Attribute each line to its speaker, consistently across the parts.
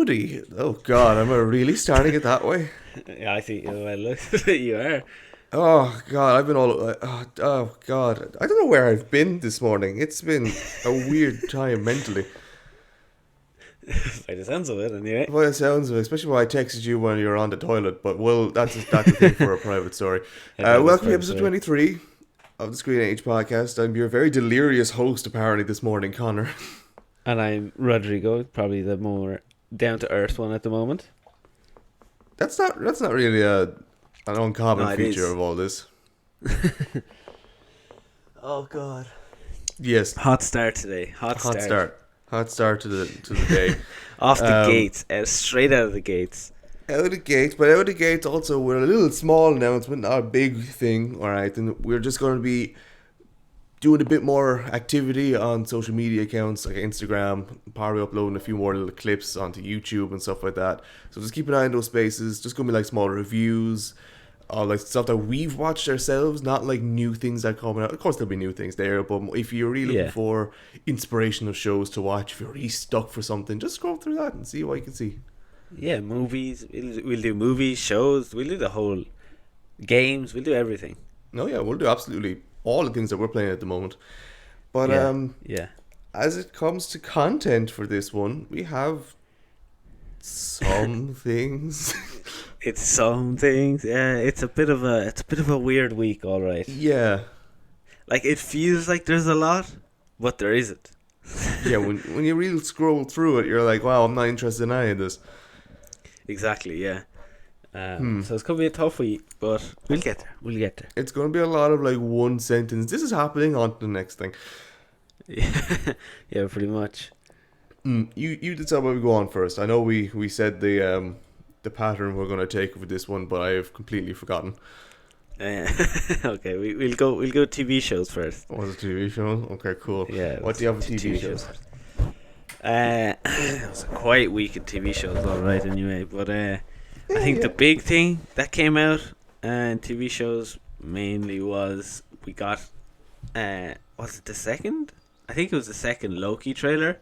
Speaker 1: moody. Oh God, am I really starting it that way?
Speaker 2: Yeah, I think you are.
Speaker 1: Oh God, I've been all. Oh God, I don't know where I've been this morning. It's been a weird time mentally.
Speaker 2: By the sounds of it, anyway.
Speaker 1: By the sounds of it, especially when I texted you when you were on the toilet. But well, that's a thing for a private story.
Speaker 2: Yeah, that is
Speaker 1: Welcome to
Speaker 2: fair to
Speaker 1: episode
Speaker 2: say.
Speaker 1: 23 of the Screen Age podcast. I'm your very delirious host apparently this morning, Conor.
Speaker 2: And I'm Rodrigo, probably the more down to earth one at the moment.
Speaker 1: That's not really an uncommon
Speaker 2: No, it
Speaker 1: feature
Speaker 2: is.
Speaker 1: of all this.
Speaker 2: Oh God.
Speaker 1: Yes,
Speaker 2: Hot start today. Hot start.
Speaker 1: hot start to the day.
Speaker 2: Off the
Speaker 1: Um,
Speaker 2: gates, straight out of the gates.
Speaker 1: Out of the gates, but out of the gates also with a little small announcement, not a big thing, alright, and we're just going to be doing a bit more activity on social media accounts like Instagram, probably uploading a few more little clips onto YouTube and stuff like that. So just keep an eye on those spaces, just going to be like small reviews, like stuff that we've watched ourselves, not like new things that are coming out. Of course there'll be new things there, but if you're really looking
Speaker 2: Yeah.
Speaker 1: for inspirational shows to watch, if you're really stuck for something, just scroll through that and see what you can see.
Speaker 2: Yeah, movies. We'll do movies, shows. We'll do the whole games. We'll do everything.
Speaker 1: No, yeah, we'll do absolutely all the things that we're playing at the moment. But
Speaker 2: Yeah.
Speaker 1: as it comes to content for this one, we have some things.
Speaker 2: It's some things. Yeah, it's a bit of a weird week, all right.
Speaker 1: Yeah,
Speaker 2: Like it feels like there's a lot, but there isn't.
Speaker 1: yeah. When you really scroll through it, you're like, wow, I'm not interested in any of this.
Speaker 2: Exactly. Yeah. So it's gonna be a tough week, but we'll get there. We'll get there.
Speaker 1: It's going to be a lot of like one sentence. This is happening, on to the next thing.
Speaker 2: Yeah, pretty much.
Speaker 1: You decide where we go on first. I know we said the pattern we're going to take with this one, but I have completely forgotten.
Speaker 2: Okay, we'll go TV shows first.
Speaker 1: What was a TV show? Okay, cool.
Speaker 2: Yeah.
Speaker 1: What do you have with TV shows?
Speaker 2: first. It was a quiet week of TV shows, all right. Anyway, but I think the big thing that came out in TV shows mainly was we got was it the second? I think it was the second Loki trailer.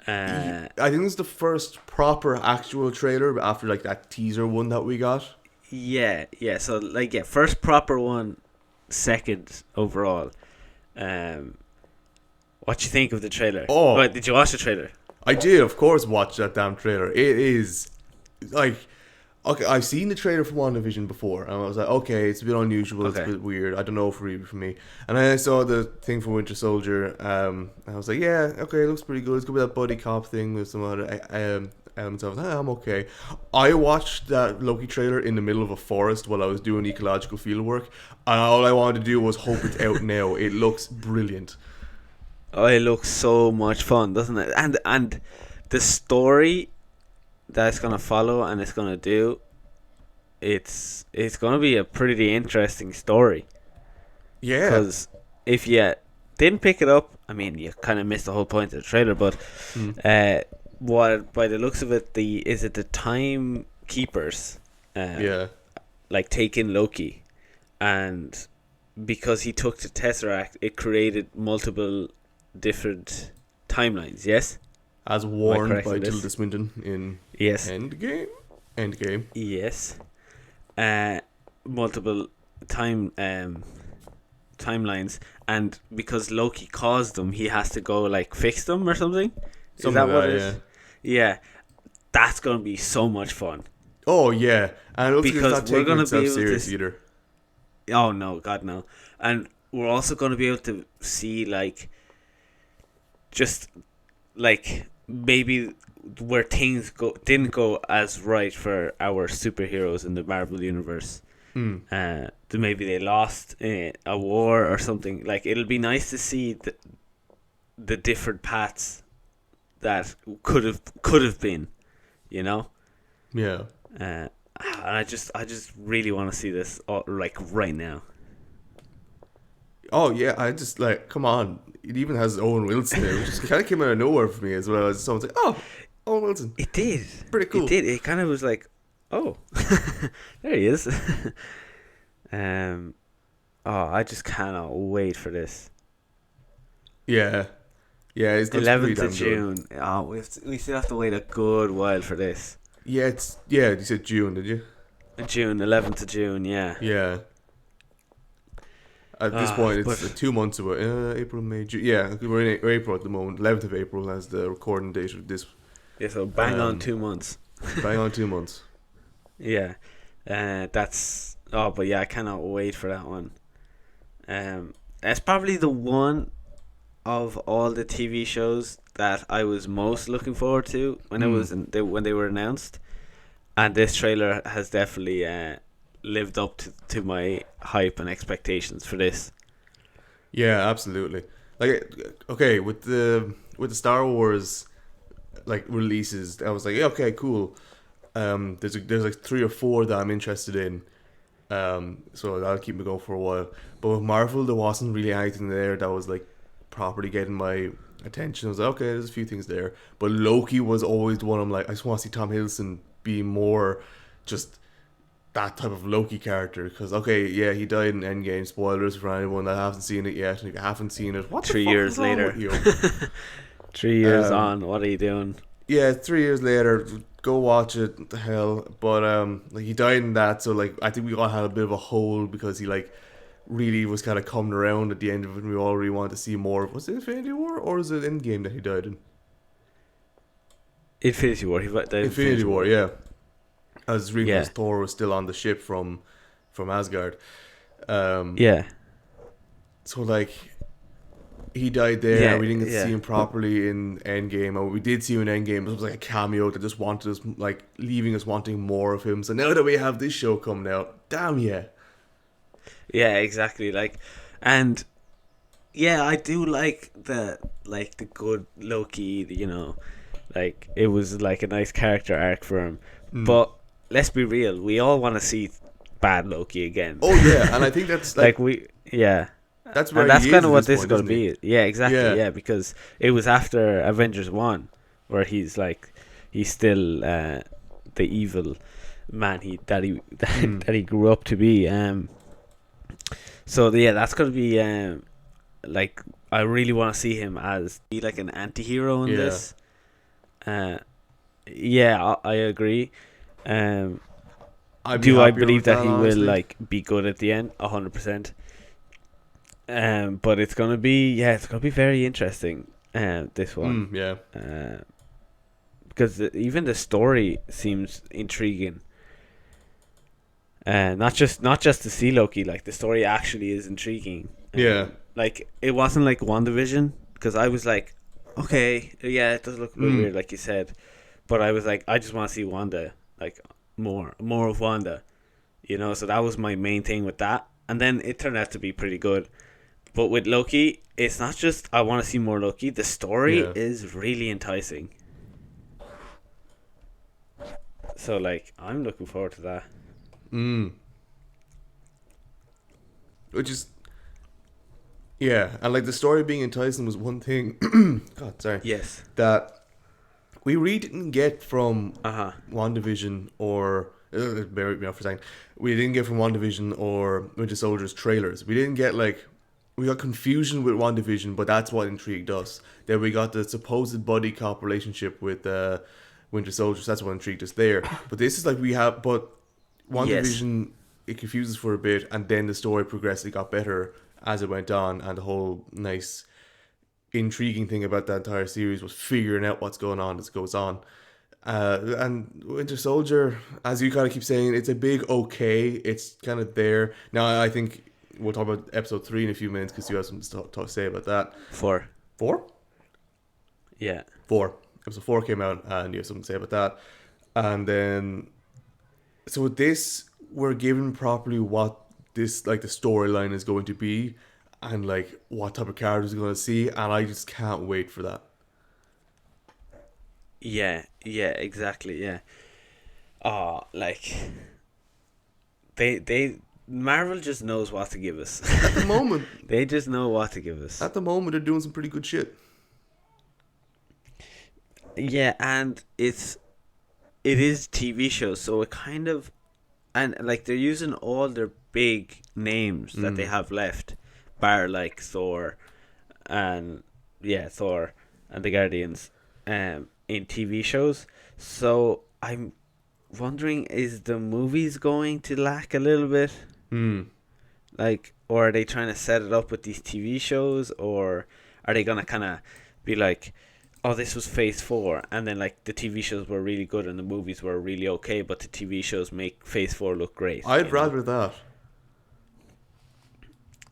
Speaker 1: I think it's the first proper actual trailer after like that teaser one that we got.
Speaker 2: Yeah. So first proper one, second overall. What you think of the trailer?
Speaker 1: Oh.
Speaker 2: Wait, did you watch the trailer?
Speaker 1: I did, of course, watch that damn trailer. It is like, okay, I've seen the trailer for WandaVision before, and I was like, okay, it's a bit unusual, it's a
Speaker 2: Okay.
Speaker 1: bit weird. I don't know if it's for me. And then I saw the thing for Winter Soldier. I was like, yeah, okay, it looks pretty good. It's gonna be that buddy cop thing with some other elements. I was like, I'm okay. I watched that Loki trailer in the middle of a forest while I was doing ecological fieldwork, and all I wanted to do was hope it's out now. It looks brilliant.
Speaker 2: Oh, it looks so much fun, doesn't it? And the story that it's gonna follow and it's gonna do, it's gonna be a pretty interesting story.
Speaker 1: Yeah.
Speaker 2: Because if you didn't pick it up, I mean, you kind of missed the whole point of the trailer. But what, by the looks of it, the timekeepers,
Speaker 1: Yeah.
Speaker 2: like take in Loki, and because he took the Tesseract, it created multiple different timelines. Yes.
Speaker 1: As warned
Speaker 2: correct
Speaker 1: by
Speaker 2: in this?
Speaker 1: Tilda Swinton in
Speaker 2: Yes.
Speaker 1: Endgame.
Speaker 2: Yes. Multiple timelines, and because Loki caused them, he has to go like fix them or something. Is
Speaker 1: Something
Speaker 2: that what
Speaker 1: like
Speaker 2: it
Speaker 1: that,
Speaker 2: is? Yeah. That's gonna be so much fun.
Speaker 1: Oh yeah, and it looks
Speaker 2: Because
Speaker 1: like it's
Speaker 2: we're
Speaker 1: not
Speaker 2: gonna
Speaker 1: taking
Speaker 2: be
Speaker 1: itself
Speaker 2: able to
Speaker 1: serious either.
Speaker 2: Oh no, God no. And we're also gonna be able to see like just like maybe where things didn't go as right for our superheroes in the Marvel universe. Maybe they lost a war or something. Like it'll be nice to see the different paths that could have been, you know.
Speaker 1: Yeah.
Speaker 2: And I just really want to see this like right now.
Speaker 1: Oh yeah, I just like, come on. It even has Owen Wilson there, which just kind of came out of nowhere for me as well. Someone's like, oh, Owen Wilson.
Speaker 2: It did.
Speaker 1: Pretty cool.
Speaker 2: It did. It kind of was like, oh, there he is. I just cannot wait for this.
Speaker 1: Yeah. Yeah, it looks pretty
Speaker 2: 11th
Speaker 1: damn
Speaker 2: of
Speaker 1: good.
Speaker 2: June. Oh, we still have to wait a good while for this.
Speaker 1: Yeah, you said June, did you?
Speaker 2: June, 11th of June, yeah.
Speaker 1: Yeah. At this point, it's
Speaker 2: But
Speaker 1: 2 months away. April, May, June. Yeah, we're in April at the moment. 11th of April as the recording date of this.
Speaker 2: yeah, so bang on
Speaker 1: Um,
Speaker 2: 2 months.
Speaker 1: bang on 2 months.
Speaker 2: Yeah, that's but yeah, I cannot wait for that one. It's probably the one of all the TV shows that I was most looking forward to when when they were announced, and this trailer has definitely lived up to my hype and expectations for this.
Speaker 1: Yeah, absolutely. Like, okay, with the Star Wars like releases, I was like, yeah, okay, cool. There's like 3 or 4 that I'm interested in. So that'll keep me going for a while. But with Marvel, there wasn't really anything there that was like properly getting my attention. I was like, okay, there's a few things there. But Loki was always the one I'm like, I just want to see Tom Hiddleston be more just that type of Loki character. Because, okay, yeah, he died in Endgame. Spoilers for anyone that hasn't seen it yet. And if you haven't seen it, what the
Speaker 2: 3
Speaker 1: fuck
Speaker 2: years
Speaker 1: is wrong
Speaker 2: later.
Speaker 1: with you?
Speaker 2: 3 years
Speaker 1: Um,
Speaker 2: on, what are you doing?
Speaker 1: Yeah, 3 years later, go watch it. What the hell? But like he died in that, so like I think we all had a bit of a hole because he like really was kind of coming around at the end of it, and we all really wanted to see more. Was it Infinity War or was it Endgame that he died in?
Speaker 2: Infinity War. He died in
Speaker 1: Infinity War, yeah. As reading
Speaker 2: Yeah.
Speaker 1: as Thor was still on the ship from Asgard.
Speaker 2: Yeah.
Speaker 1: So like he died there.
Speaker 2: Yeah,
Speaker 1: And we didn't get to
Speaker 2: yeah.
Speaker 1: see him properly in Endgame. And we did see him in Endgame. It was like a cameo that just wanted us, like, leaving us wanting more of him. So now that we have this show coming out, damn yeah.
Speaker 2: Yeah, exactly. Like, and yeah, I do like the good Loki. Like it was like a nice character arc for him. But let's be real, we all want to see bad Loki again.
Speaker 1: Oh yeah, and I think that's
Speaker 2: like
Speaker 1: like,
Speaker 2: yeah.
Speaker 1: that's where
Speaker 2: And that's
Speaker 1: he
Speaker 2: kind
Speaker 1: is
Speaker 2: of
Speaker 1: at
Speaker 2: what this
Speaker 1: point,
Speaker 2: is going to
Speaker 1: isn't
Speaker 2: be. Yeah, exactly.
Speaker 1: Yeah.
Speaker 2: Yeah, because it was after Avengers 1 where he's still the evil man that he grew up to be. So yeah, that's going to be like I really want to see him as be like an anti-hero in
Speaker 1: Yeah.
Speaker 2: this. Yeah, I agree.
Speaker 1: I'd be
Speaker 2: Do I
Speaker 1: happier
Speaker 2: believe
Speaker 1: with
Speaker 2: that he
Speaker 1: honestly.
Speaker 2: will like be good at the end? 100%. But it's gonna be very interesting. This one,
Speaker 1: Yeah.
Speaker 2: because even the story seems intriguing. Not just to see Loki, like the story actually is intriguing.
Speaker 1: Yeah.
Speaker 2: Like it wasn't like WandaVision, because I was like, okay, yeah, it does look a bit weird, like you said, but I was like, I just want to see Wanda, like more of Wanda, So that was my main thing with that, and then it turned out to be pretty good. But with Loki, it's not just I want to see more Loki. The story
Speaker 1: Yeah.
Speaker 2: is really enticing. So like, I'm looking forward to that.
Speaker 1: Which is, yeah, and like the story being enticing was one thing. God, sorry.
Speaker 2: Yes.
Speaker 1: That we really didn't get from
Speaker 2: WandaVision
Speaker 1: or bear with me for a second. We didn't get from WandaVision or Winter Soldier's trailers. We didn't get we got confusion with WandaVision, but that's what intrigued us. Then we got the supposed buddy cop relationship with Winter Soldier. So that's what intrigued us there. But this is but WandaVision, it confused us for a bit, and then the story progressively got better as it went on, and the whole nice, intriguing thing about that entire series was figuring out what's going on as it goes on. And Winter Soldier, as you kind of keep saying, it's a big okay. It's kind of there. Now, I think we'll talk about episode 3 in a few minutes because you have something to say about that.
Speaker 2: 4.
Speaker 1: 4?
Speaker 2: Yeah.
Speaker 1: 4. Episode 4 came out and you have something to say about that. And then, so with this, we're given properly what this, the storyline is going to be and, what type of characters we're going to see. And I just can't wait for that.
Speaker 2: Yeah, exactly, yeah. They Marvel just knows what to give us.
Speaker 1: At the moment.
Speaker 2: They just know what to give us.
Speaker 1: At the moment, they're doing some pretty good shit.
Speaker 2: Yeah, and it is TV shows, so it kind of, and they're using all their big names that they have left, bar Thor, and Thor, and the Guardians in TV shows. So I'm wondering, is the movies going to lack a little bit? Like, or are they trying to set it up with these TV shows, or are they gonna kind of be like, oh, this was Phase 4, and then like the TV shows were really good and the movies were really okay, but the TV shows make Phase 4 look great.
Speaker 1: I'd rather that.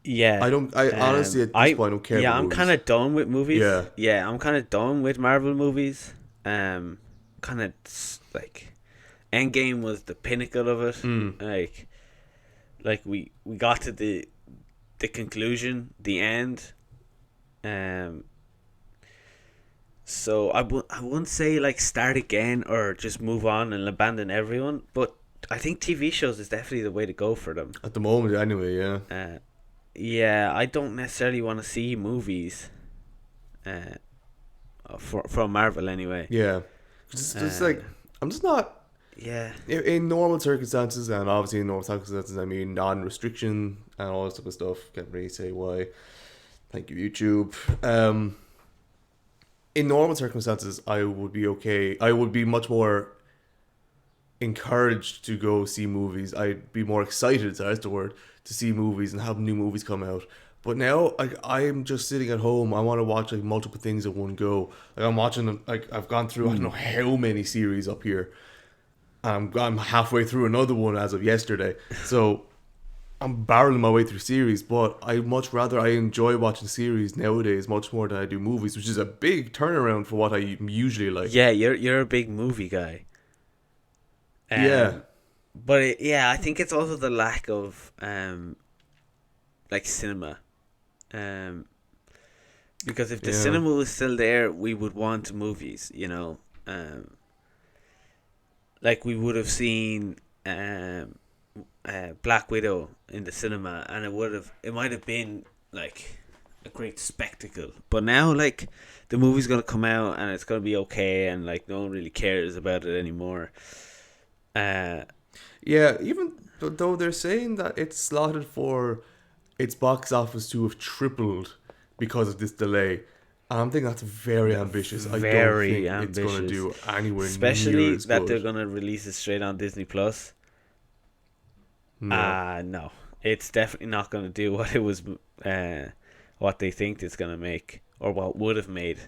Speaker 2: Yeah.
Speaker 1: I honestly at this point don't care.
Speaker 2: Yeah,
Speaker 1: about
Speaker 2: I'm kind of done with movies.
Speaker 1: Yeah.
Speaker 2: I'm kind of done with Marvel movies. Kind of like Endgame was the pinnacle of it. Like we got to the conclusion, the end. So I wouldn't say like start again or just move on and abandon everyone, but I think TV shows is definitely the way to go for them
Speaker 1: at the moment. Anyway, yeah.
Speaker 2: Yeah, I don't necessarily want to see movies. From Marvel anyway.
Speaker 1: Yeah, just like I'm just not.
Speaker 2: Yeah.
Speaker 1: In normal circumstances, and obviously in normal circumstances, I mean non-restriction and all this type of stuff. Can't really say why. Thank you, YouTube. In normal circumstances, I would be okay. I would be much more encouraged to go see movies. I'd be more excited, that's the word, to see movies and have new movies come out. But now, like, I'm just sitting at home. I want to watch like multiple things at one go. Like I'm watching, like I've gone through I don't know how many series up here. I'm halfway through another one as of yesterday. So I'm barreling my way through series, but I enjoy watching series nowadays much more than I do movies, which is a big turnaround for what I usually like.
Speaker 2: Yeah, you're a big movie guy.
Speaker 1: Yeah.
Speaker 2: But I think it's also the lack of like cinema. Because if the cinema was still there, we would want movies, you know. Like we would have seen Black Widow in the cinema, and it might have been like a great spectacle. But now, like, the movie's gonna come out and it's gonna be okay, and like no one really cares about it anymore.
Speaker 1: Yeah, even though they're saying that it's slotted for its box office to have tripled because of this delay. I'm thinking that's very ambitious. I don't think it's going to do anywhere
Speaker 2: especially
Speaker 1: near as
Speaker 2: that
Speaker 1: good.
Speaker 2: They're going to release it straight on Disney Plus. No, it's definitely not going to do what it was, what they think it's going to make, or what would have made,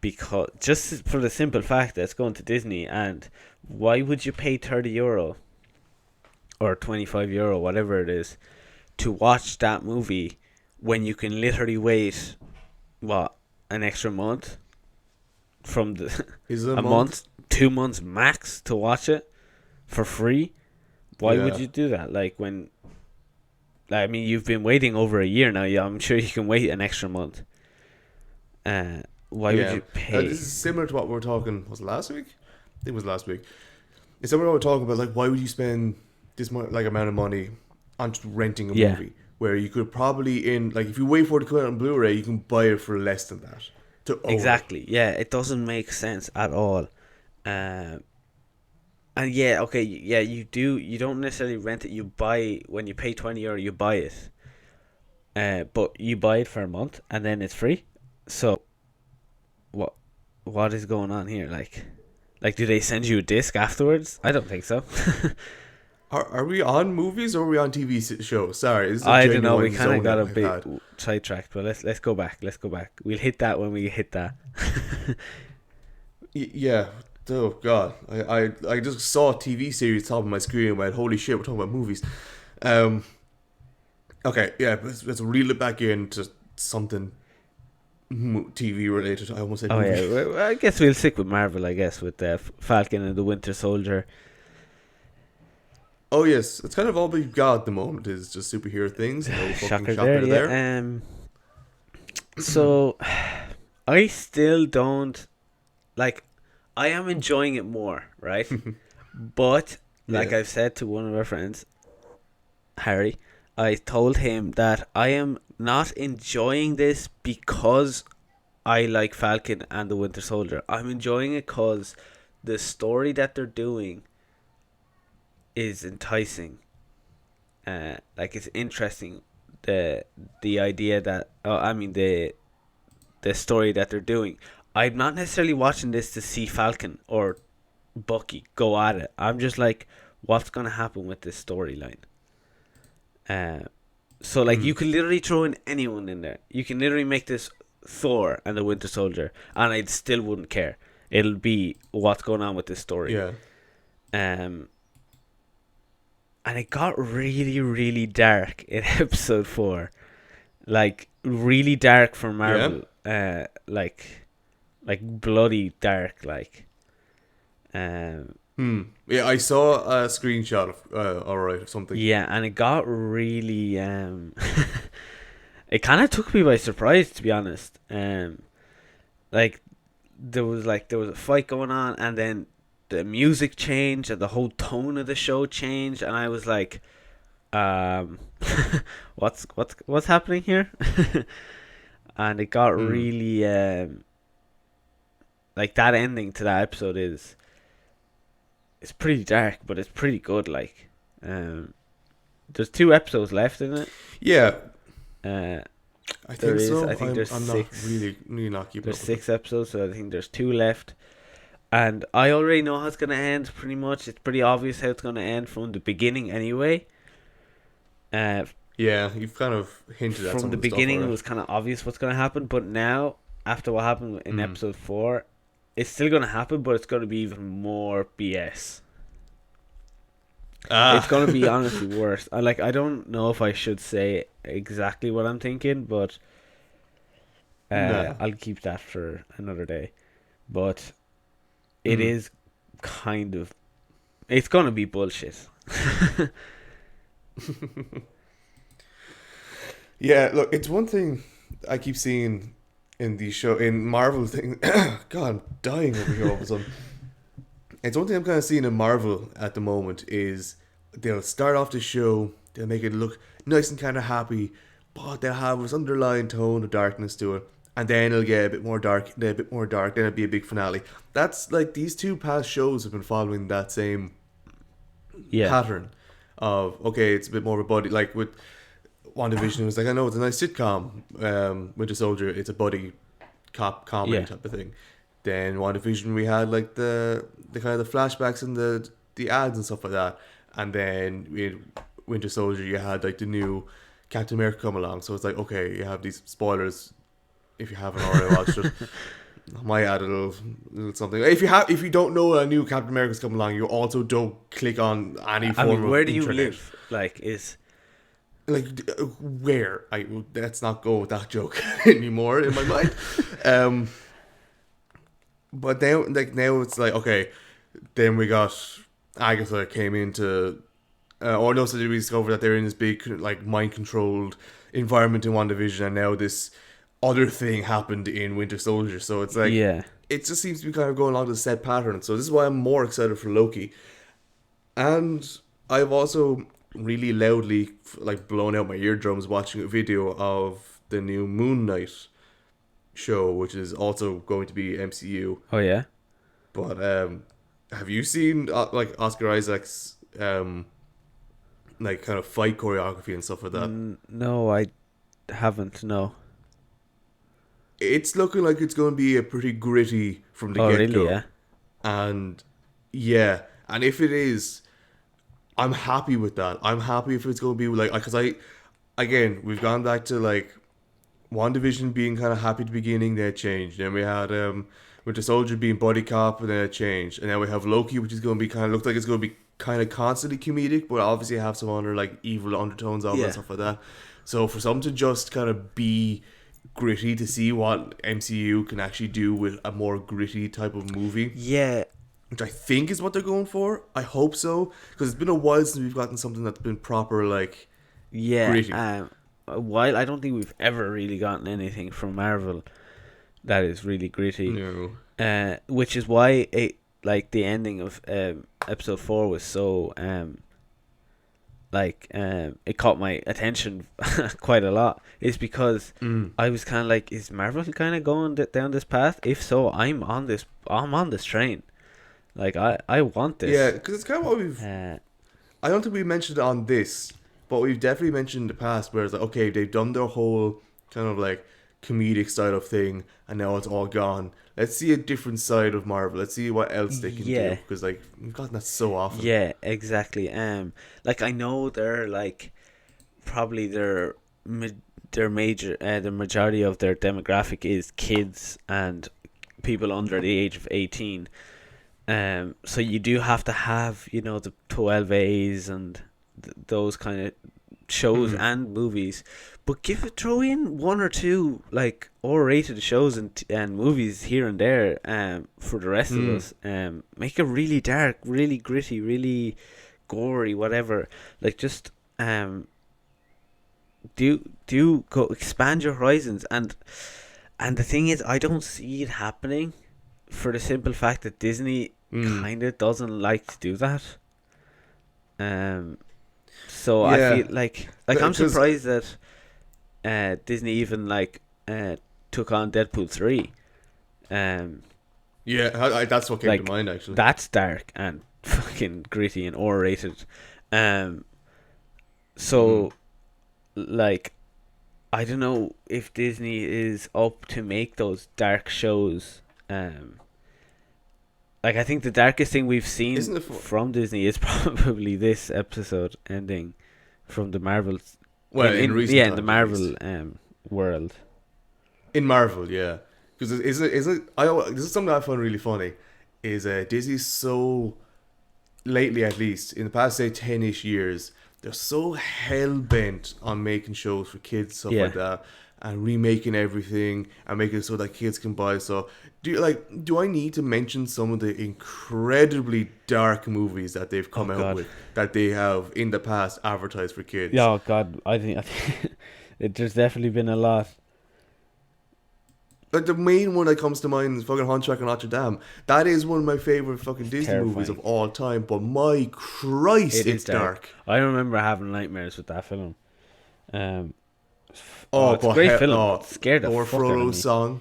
Speaker 2: because just for the simple fact that it's going to Disney. And why would you pay €30 or €25, whatever it is, to watch that movie when you can literally wait an extra month from a month, 2 months max to watch it for free? Why would you do that? Like, when, I mean, you've been waiting over a year now. Yeah, I'm sure you can wait an extra month. Why would you pay?
Speaker 1: This is similar to what we were talking. Was it last week? I think it was last week. It's similar to what we're talking about. Like, why would you spend this amount of money on just renting a movie? Where you could probably, if you wait for it to come out on Blu-ray, you can buy it for less than that.
Speaker 2: Exactly. Yeah, it doesn't make sense at all. And you do. You don't necessarily rent it. You buy, when you pay €20, you buy it. But you buy it for a month and then it's free. So, what is going on here? Like, do they send you a disc afterwards? I don't think so.
Speaker 1: Are we on movies or are we on TV shows? Sorry,
Speaker 2: I don't know. We kind of got a bit sidetracked, but let's go back. We'll hit that when we hit that.
Speaker 1: Yeah. Oh God, I just saw a TV series top of my screen and went, holy shit, we're talking about movies. Okay, yeah, let's reel it back into something TV related. I almost said movie.
Speaker 2: Yeah, well, I guess we'll stick with Marvel. I guess with Falcon and the Winter Soldier.
Speaker 1: Oh yes, it's kind of all we've got at the moment is just superhero things. No
Speaker 2: shocker there. So I still don't like. I am enjoying it more, right? But like I've said to one of our friends, Harry, I told him that I am not enjoying this because I like Falcon and the Winter Soldier. I'm enjoying it because the story that they're doing is enticing. Like, it's interesting. The idea that the story that they're doing. I'm not necessarily watching this to see Falcon or Bucky go at it. I'm just like, what's gonna happen with this storyline? Uh, so like you can literally throw in anyone in there. You can literally make this Thor and the Winter Soldier, and I still wouldn't care. It'll be what's going on with this story.
Speaker 1: Yeah.
Speaker 2: And it got really, really dark in episode 4, like really dark for Marvel. Like bloody dark, like.
Speaker 1: Yeah, I saw a screenshot of alright or something.
Speaker 2: Yeah, and it got really it kind of took me by surprise, to be honest. Like there was a fight going on, and then the music changed and the whole tone of the show changed, and I was like, what's happening here? And it got really like that ending to that episode is. It's pretty dark, but it's pretty good. Like, there's 2 episodes left in it.
Speaker 1: Yeah,
Speaker 2: I
Speaker 1: think so.
Speaker 2: I think there's
Speaker 1: I'm
Speaker 2: 6.
Speaker 1: not really not keeping.
Speaker 2: There's 6 episodes, so I think there's 2 left. And I already know how it's gonna end. Pretty much, it's pretty obvious how it's gonna end from the beginning, anyway.
Speaker 1: Yeah, you've kind of hinted at
Speaker 2: from
Speaker 1: some
Speaker 2: the
Speaker 1: of the
Speaker 2: beginning.
Speaker 1: stuff,
Speaker 2: It was kind of obvious what's gonna happen, but now after what happened in episode 4. It's still going to happen, but it's going to be even more BS. It's going to be honestly worse. I don't know if I should say exactly what I'm thinking, but I'll keep that for another day. But it is kind of... It's going to be bullshit.
Speaker 1: Yeah, look, it's one thing I keep seeing... in Marvel thing. God, I'm dying over here all of a sudden. It's one thing I'm kind of seeing in Marvel at the moment is they'll start off the show, they'll make it look nice and kind of happy, but they'll have this underlying tone of darkness to it, and then it'll get a bit more dark, then it'll be a big finale. That's like these 2 past shows have been following that same pattern of, okay, it's a bit more of a buddy, like with WandaVision, it was like, I know it's a nice sitcom. Winter Soldier, it's a buddy cop comedy type of thing. Then WandaVision, we had like the kind of the flashbacks and the ads and stuff like that. And then in Winter Soldier, you had like the new Captain America come along. So it's like, okay, you have these spoilers if you haven't already watched it. I might add a little something. If you don't know a new Captain America's coming along, you also don't click on any form of
Speaker 2: where do
Speaker 1: internet.
Speaker 2: you live?
Speaker 1: Like where? Let's not go with that joke anymore in my mind. But now it's like, okay, then we got Agatha came into or no, so we discovered that they're in this big like mind controlled environment in WandaVision, and now this other thing happened in Winter Soldier. So it's like, it just seems to be kind of going along the set pattern. So this is why I'm more excited for Loki. And I've also really loudly like blown out my eardrums watching a video of the new Moonknight show, which is also going to be MCU.
Speaker 2: Oh yeah.
Speaker 1: But have you seen like Oscar Isaac's like kind of fight choreography and stuff like that?
Speaker 2: No, I haven't. No.
Speaker 1: It's looking like it's going to be a pretty gritty from the get-go.
Speaker 2: Really? Yeah.
Speaker 1: And and if it is, I'm happy with that. I'm happy if it's going to be like, because we've gone back to like WandaVision being kind of happy at the beginning, then it changed. Then we had Winter Soldier being buddy cop, and then it changed. And then we have Loki, which is going to be looks like it's going to be kind of constantly comedic, but obviously have some other like evil undertones of it and stuff like that. So for some to just kind of be gritty, to see what MCU can actually do with a more gritty type of movie.
Speaker 2: Yeah.
Speaker 1: Which I think is what they're going for. I hope so, because it's been a while since we've gotten something that's been proper like gritty.
Speaker 2: While I don't think we've ever really gotten anything from Marvel that is really gritty.
Speaker 1: No.
Speaker 2: Which is why the ending of episode 4 was so it caught my attention quite a lot. Is because I was kind of like, is Marvel kind of going down this path? If so, I'm on this train. Like I want this.
Speaker 1: Yeah, because it's kind of what we've. I don't think we mentioned it on this, but we've definitely mentioned in the past where it's like, okay, they've done their whole kind of like comedic style of thing, and now it's all gone. let's see a different side of Marvel. Let's see what else they can do,
Speaker 2: Yeah,
Speaker 1: because like we've gotten that so often.
Speaker 2: yeah, exactly. Like I know they're like probably their major the majority of their demographic is kids and people under the age of 18. So you do have to have, you know, the 12As and those kind of shows
Speaker 1: Mhm.
Speaker 2: and movies, but throw in one or two like R-rated shows and movies here and there for the rest of
Speaker 1: Mm.
Speaker 2: us. Make it really dark, really gritty, really gory, whatever. Like just do go expand your horizons. And the thing is, I don't see it happening for the simple fact that Disney
Speaker 1: Mm.
Speaker 2: kind of doesn't like to do that. Um, so I
Speaker 1: Yeah,
Speaker 2: feel like I'm
Speaker 1: because
Speaker 2: surprised that Disney even took on Deadpool 3. Um,
Speaker 1: yeah, that's what came to
Speaker 2: like
Speaker 1: mind actually.
Speaker 2: that's dark and fucking gritty and R-rated. Um,
Speaker 1: Mm.
Speaker 2: so like I don't know if Disney is up to make those dark shows. Like I think the darkest thing we've seen
Speaker 1: Isn't it?
Speaker 2: from Disney is probably this episode ending from the Marvel
Speaker 1: Well, in recent
Speaker 2: in the
Speaker 1: times at least.
Speaker 2: Marvel world.
Speaker 1: In Marvel, yeah, because this is something I find really funny. Is Disney's so lately, at least in the past say 10ish years, they're so hell bent on making shows for kids, stuff
Speaker 2: Yeah.
Speaker 1: like that, and remaking everything and making it so that kids can buy. So do I need to mention some of the incredibly dark movies that they've
Speaker 2: Oh
Speaker 1: come out
Speaker 2: God.
Speaker 1: with, that they have in the past advertised for kids?
Speaker 2: Yeah. Oh God. I think there's definitely been a lot.
Speaker 1: Like the main one that comes to mind is fucking Hunchback of Notre Dame. That is one of my favorite fucking
Speaker 2: It's
Speaker 1: Disney movies of
Speaker 2: terrifying.
Speaker 1: all time. But my Christ,
Speaker 2: It is
Speaker 1: it's
Speaker 2: dark.
Speaker 1: dark.
Speaker 2: I remember having nightmares with that film. Um. Oh,
Speaker 1: Oh,
Speaker 2: it's a
Speaker 1: but
Speaker 2: great film. It
Speaker 1: oh,
Speaker 2: scared the
Speaker 1: Lord
Speaker 2: fuck out of
Speaker 1: Frollo's
Speaker 2: me.
Speaker 1: song.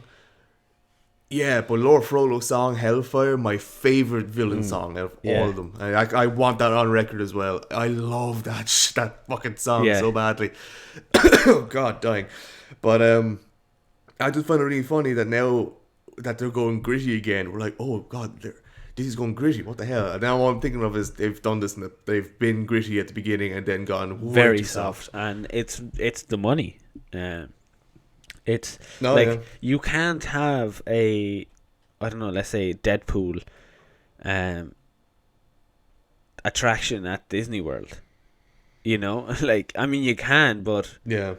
Speaker 1: Yeah, but Lord Frollo's song Hellfire, my favorite villain song out of all
Speaker 2: Yeah.
Speaker 1: of them. I want that on record as well. I love that fucking song
Speaker 2: Yeah.
Speaker 1: so badly. Oh God, dying. But I just find it really funny that now that they're going gritty again, we're like, oh God, this is going gritty. What the hell? And now all I'm thinking of is they've done this, and they've been gritty at the beginning and then gone way
Speaker 2: Very
Speaker 1: too
Speaker 2: soft,
Speaker 1: soft.
Speaker 2: and it's the money. It's
Speaker 1: No, yeah,
Speaker 2: like you can't have a, I don't know, let's say Deadpool um attraction at Disney World. You know, like I mean you can, but
Speaker 1: yeah.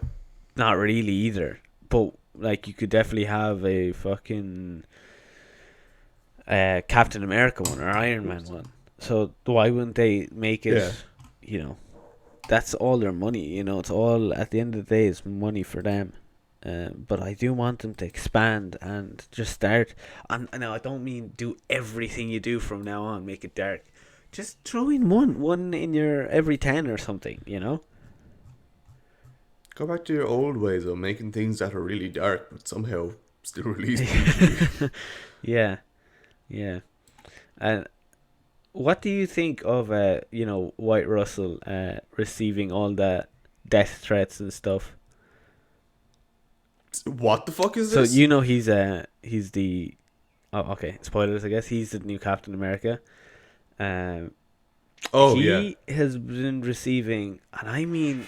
Speaker 2: not really either. But like you could definitely have a fucking Captain America one or Iron Man one. So why wouldn't they make it?
Speaker 1: Yeah.
Speaker 2: You know, that's all their money. You know, it's all at the end of the day, it's money for them. But I do want them to expand and just start. And now I don't mean do everything you do from now on, make it dark. Just throw in one in your every 10 or something. You know.
Speaker 1: Go back to your old ways of making things that are really dark, but somehow still released PG.
Speaker 2: Yeah, yeah. And what do you think of White Russell receiving all the death threats and stuff?
Speaker 1: What the fuck is
Speaker 2: So
Speaker 1: this?
Speaker 2: you know he's the, oh okay, spoilers I guess, he's the new Captain America. Um,
Speaker 1: Oh yeah.
Speaker 2: he has been receiving, and I mean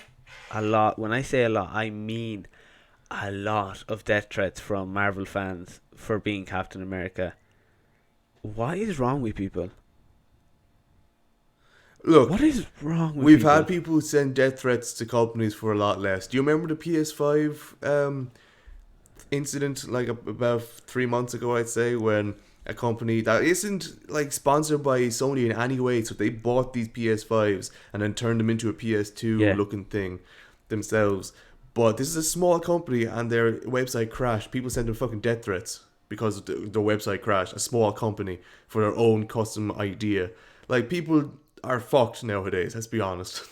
Speaker 2: a lot. When I say a lot, I mean a lot of death threats from Marvel fans for being Captain America. What is wrong with people?
Speaker 1: Look,
Speaker 2: What is wrong with
Speaker 1: we've
Speaker 2: people?
Speaker 1: had people send death threats to companies for a lot less. Do you remember the PS5 incident about 3 months ago, I'd say, when a company that isn't like sponsored by Sony in any way, so they bought these PS5s and then turned them into a PS2
Speaker 2: Yeah.
Speaker 1: looking thing themselves. But this is a small company and their website crashed. People send them fucking death threats because their website crashed. A small company for their own custom idea. Like, people are fucked nowadays, let's be honest.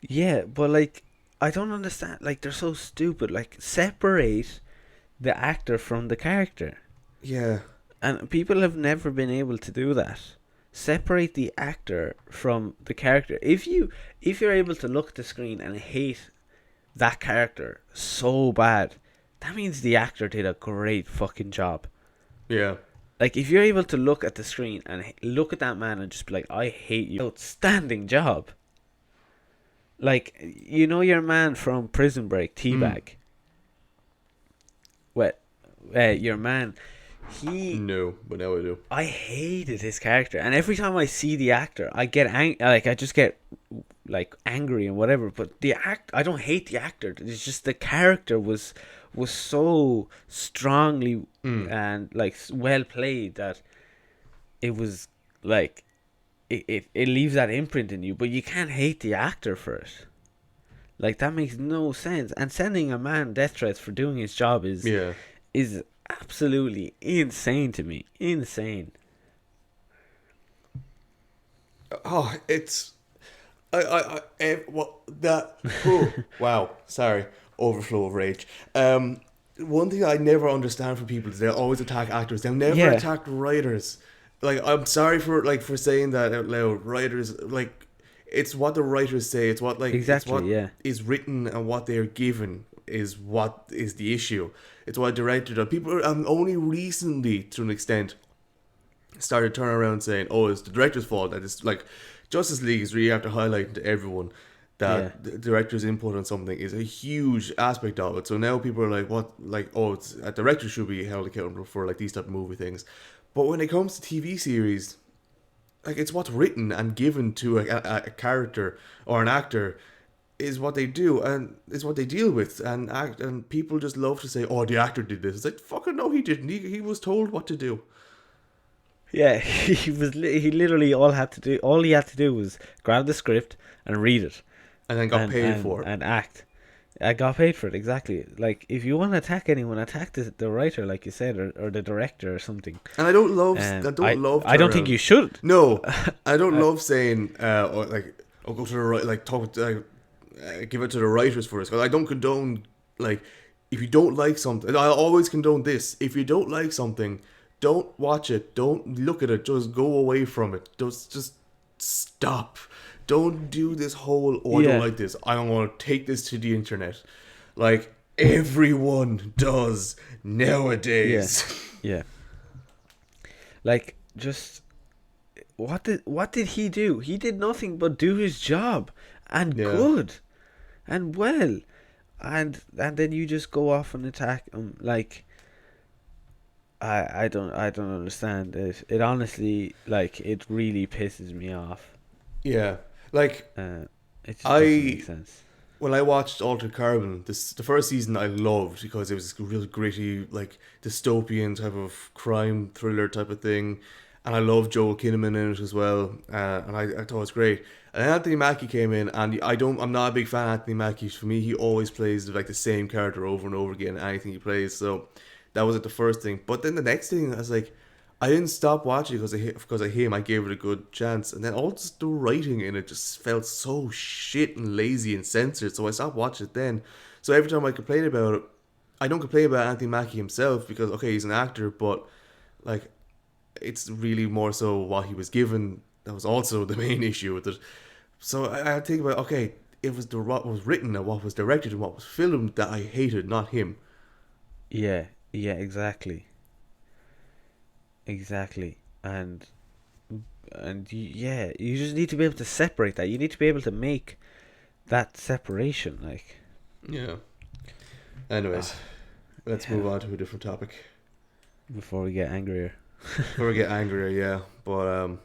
Speaker 2: Yeah, but like I don't understand. Like they're so stupid. Like separate the actor from the character,
Speaker 1: Yeah.
Speaker 2: and people have never been able to do that. Separate the actor from the character. If you're able to look at the screen and hate that character so bad, that means the actor did a great fucking job.
Speaker 1: Yeah.
Speaker 2: Like, if you're able to look at the screen and look at that man and just be like, I hate you. Outstanding job. Like, you know your man from Prison Break,
Speaker 1: Mm.
Speaker 2: Teabag. What? Your man, he
Speaker 1: No, but now I do.
Speaker 2: I hated his character, and every time I see the actor, I get like I just get like angry and whatever. But the I don't hate the actor. It's just the character was so strongly
Speaker 1: Mm.
Speaker 2: and like well played that it was like it leaves that imprint in you. But you can't hate the actor for it. Like, that makes no sense. And sending a man death threats for doing his job
Speaker 1: Yeah.
Speaker 2: is absolutely insane to me. Insane.
Speaker 1: Oh, it's what that. Oh, wow. Sorry, overflow of rage. One thing I never understand from people is they always attack actors. They'll never
Speaker 2: Yeah.
Speaker 1: attack writers. Like, I'm sorry for saying that out loud. Writers, like, it's what the writers say. It's what it's
Speaker 2: Exactly,
Speaker 1: what
Speaker 2: yeah.
Speaker 1: is written and what they're given is what is the issue. It's what a director does. People are only recently, to an extent, started turning around saying, "Oh, it's the director's fault." That it's like Justice League is really after highlighting to everyone
Speaker 2: Yeah.
Speaker 1: that the director's input on something is a huge aspect of it. So now people are like, "What? Like, oh, it's a director should be held accountable for like these type of movie things." But when it comes to TV series, like it's what's written and given to a character or an actor is what they do and is what they deal with and people just love to say, "Oh, the actor did this." It's like, fucking no, he didn't. He was told what to do.
Speaker 2: Yeah, he literally all he had to do was grab the script and read it
Speaker 1: And then got paid for it.
Speaker 2: and act. I got paid for it, exactly. Like, if you want to attack anyone, attack the writer, like you said, or the director or something.
Speaker 1: And
Speaker 2: I don't think you should.
Speaker 1: No, I don't
Speaker 2: I,
Speaker 1: love saying or like, oh, go to the right, like give it to the writers first. Because I don't condone, like, if you don't like something, I always condone this. If you don't like something, don't watch it. Don't look at it. Just go away from it. Just stop. Don't do this whole, oh, I don't
Speaker 2: yeah,
Speaker 1: like this. I don't want to take this to the internet. Like everyone does
Speaker 2: yeah,
Speaker 1: nowadays.
Speaker 2: yeah. Like, just what did he do? He did nothing but do his job, and
Speaker 1: Yeah.
Speaker 2: good, and well, and then you just go off and attack him. Like, I don't understand it. It honestly, like, it really pisses me off.
Speaker 1: Yeah. Like
Speaker 2: Uh, it just doesn't make
Speaker 1: I
Speaker 2: sense.
Speaker 1: when I watched Altered Carbon, the first season I loved because it was a real gritty, like dystopian type of crime thriller type of thing, and I loved Joel Kinnaman in it as well, and I thought it was great. And Anthony Mackie came in, and I'm not a big fan of Anthony Mackie. For me, he always plays like the same character over and over again in anything he plays. So that was like the first thing. But then the next thing, I was like, I didn't stop watching because of him. I gave it a good chance, and then all just the writing in it just felt so shit and lazy and censored. So I stopped watching it then. So every time I complain about it, I don't complain about Anthony Mackie himself because okay, he's an actor, but like it's really more so what he was given that was also the main issue with it. So I think about okay, it was the what was written and what was directed and what was filmed that I hated, not him.
Speaker 2: Yeah, yeah, exactly, exactly, yeah, you just need to be able to separate that. You need to be able to make that separation. Like,
Speaker 1: Yeah. Anyways, let's
Speaker 2: yeah,
Speaker 1: move on to a different topic.
Speaker 2: before we get angrier.
Speaker 1: Before we get angrier, yeah. But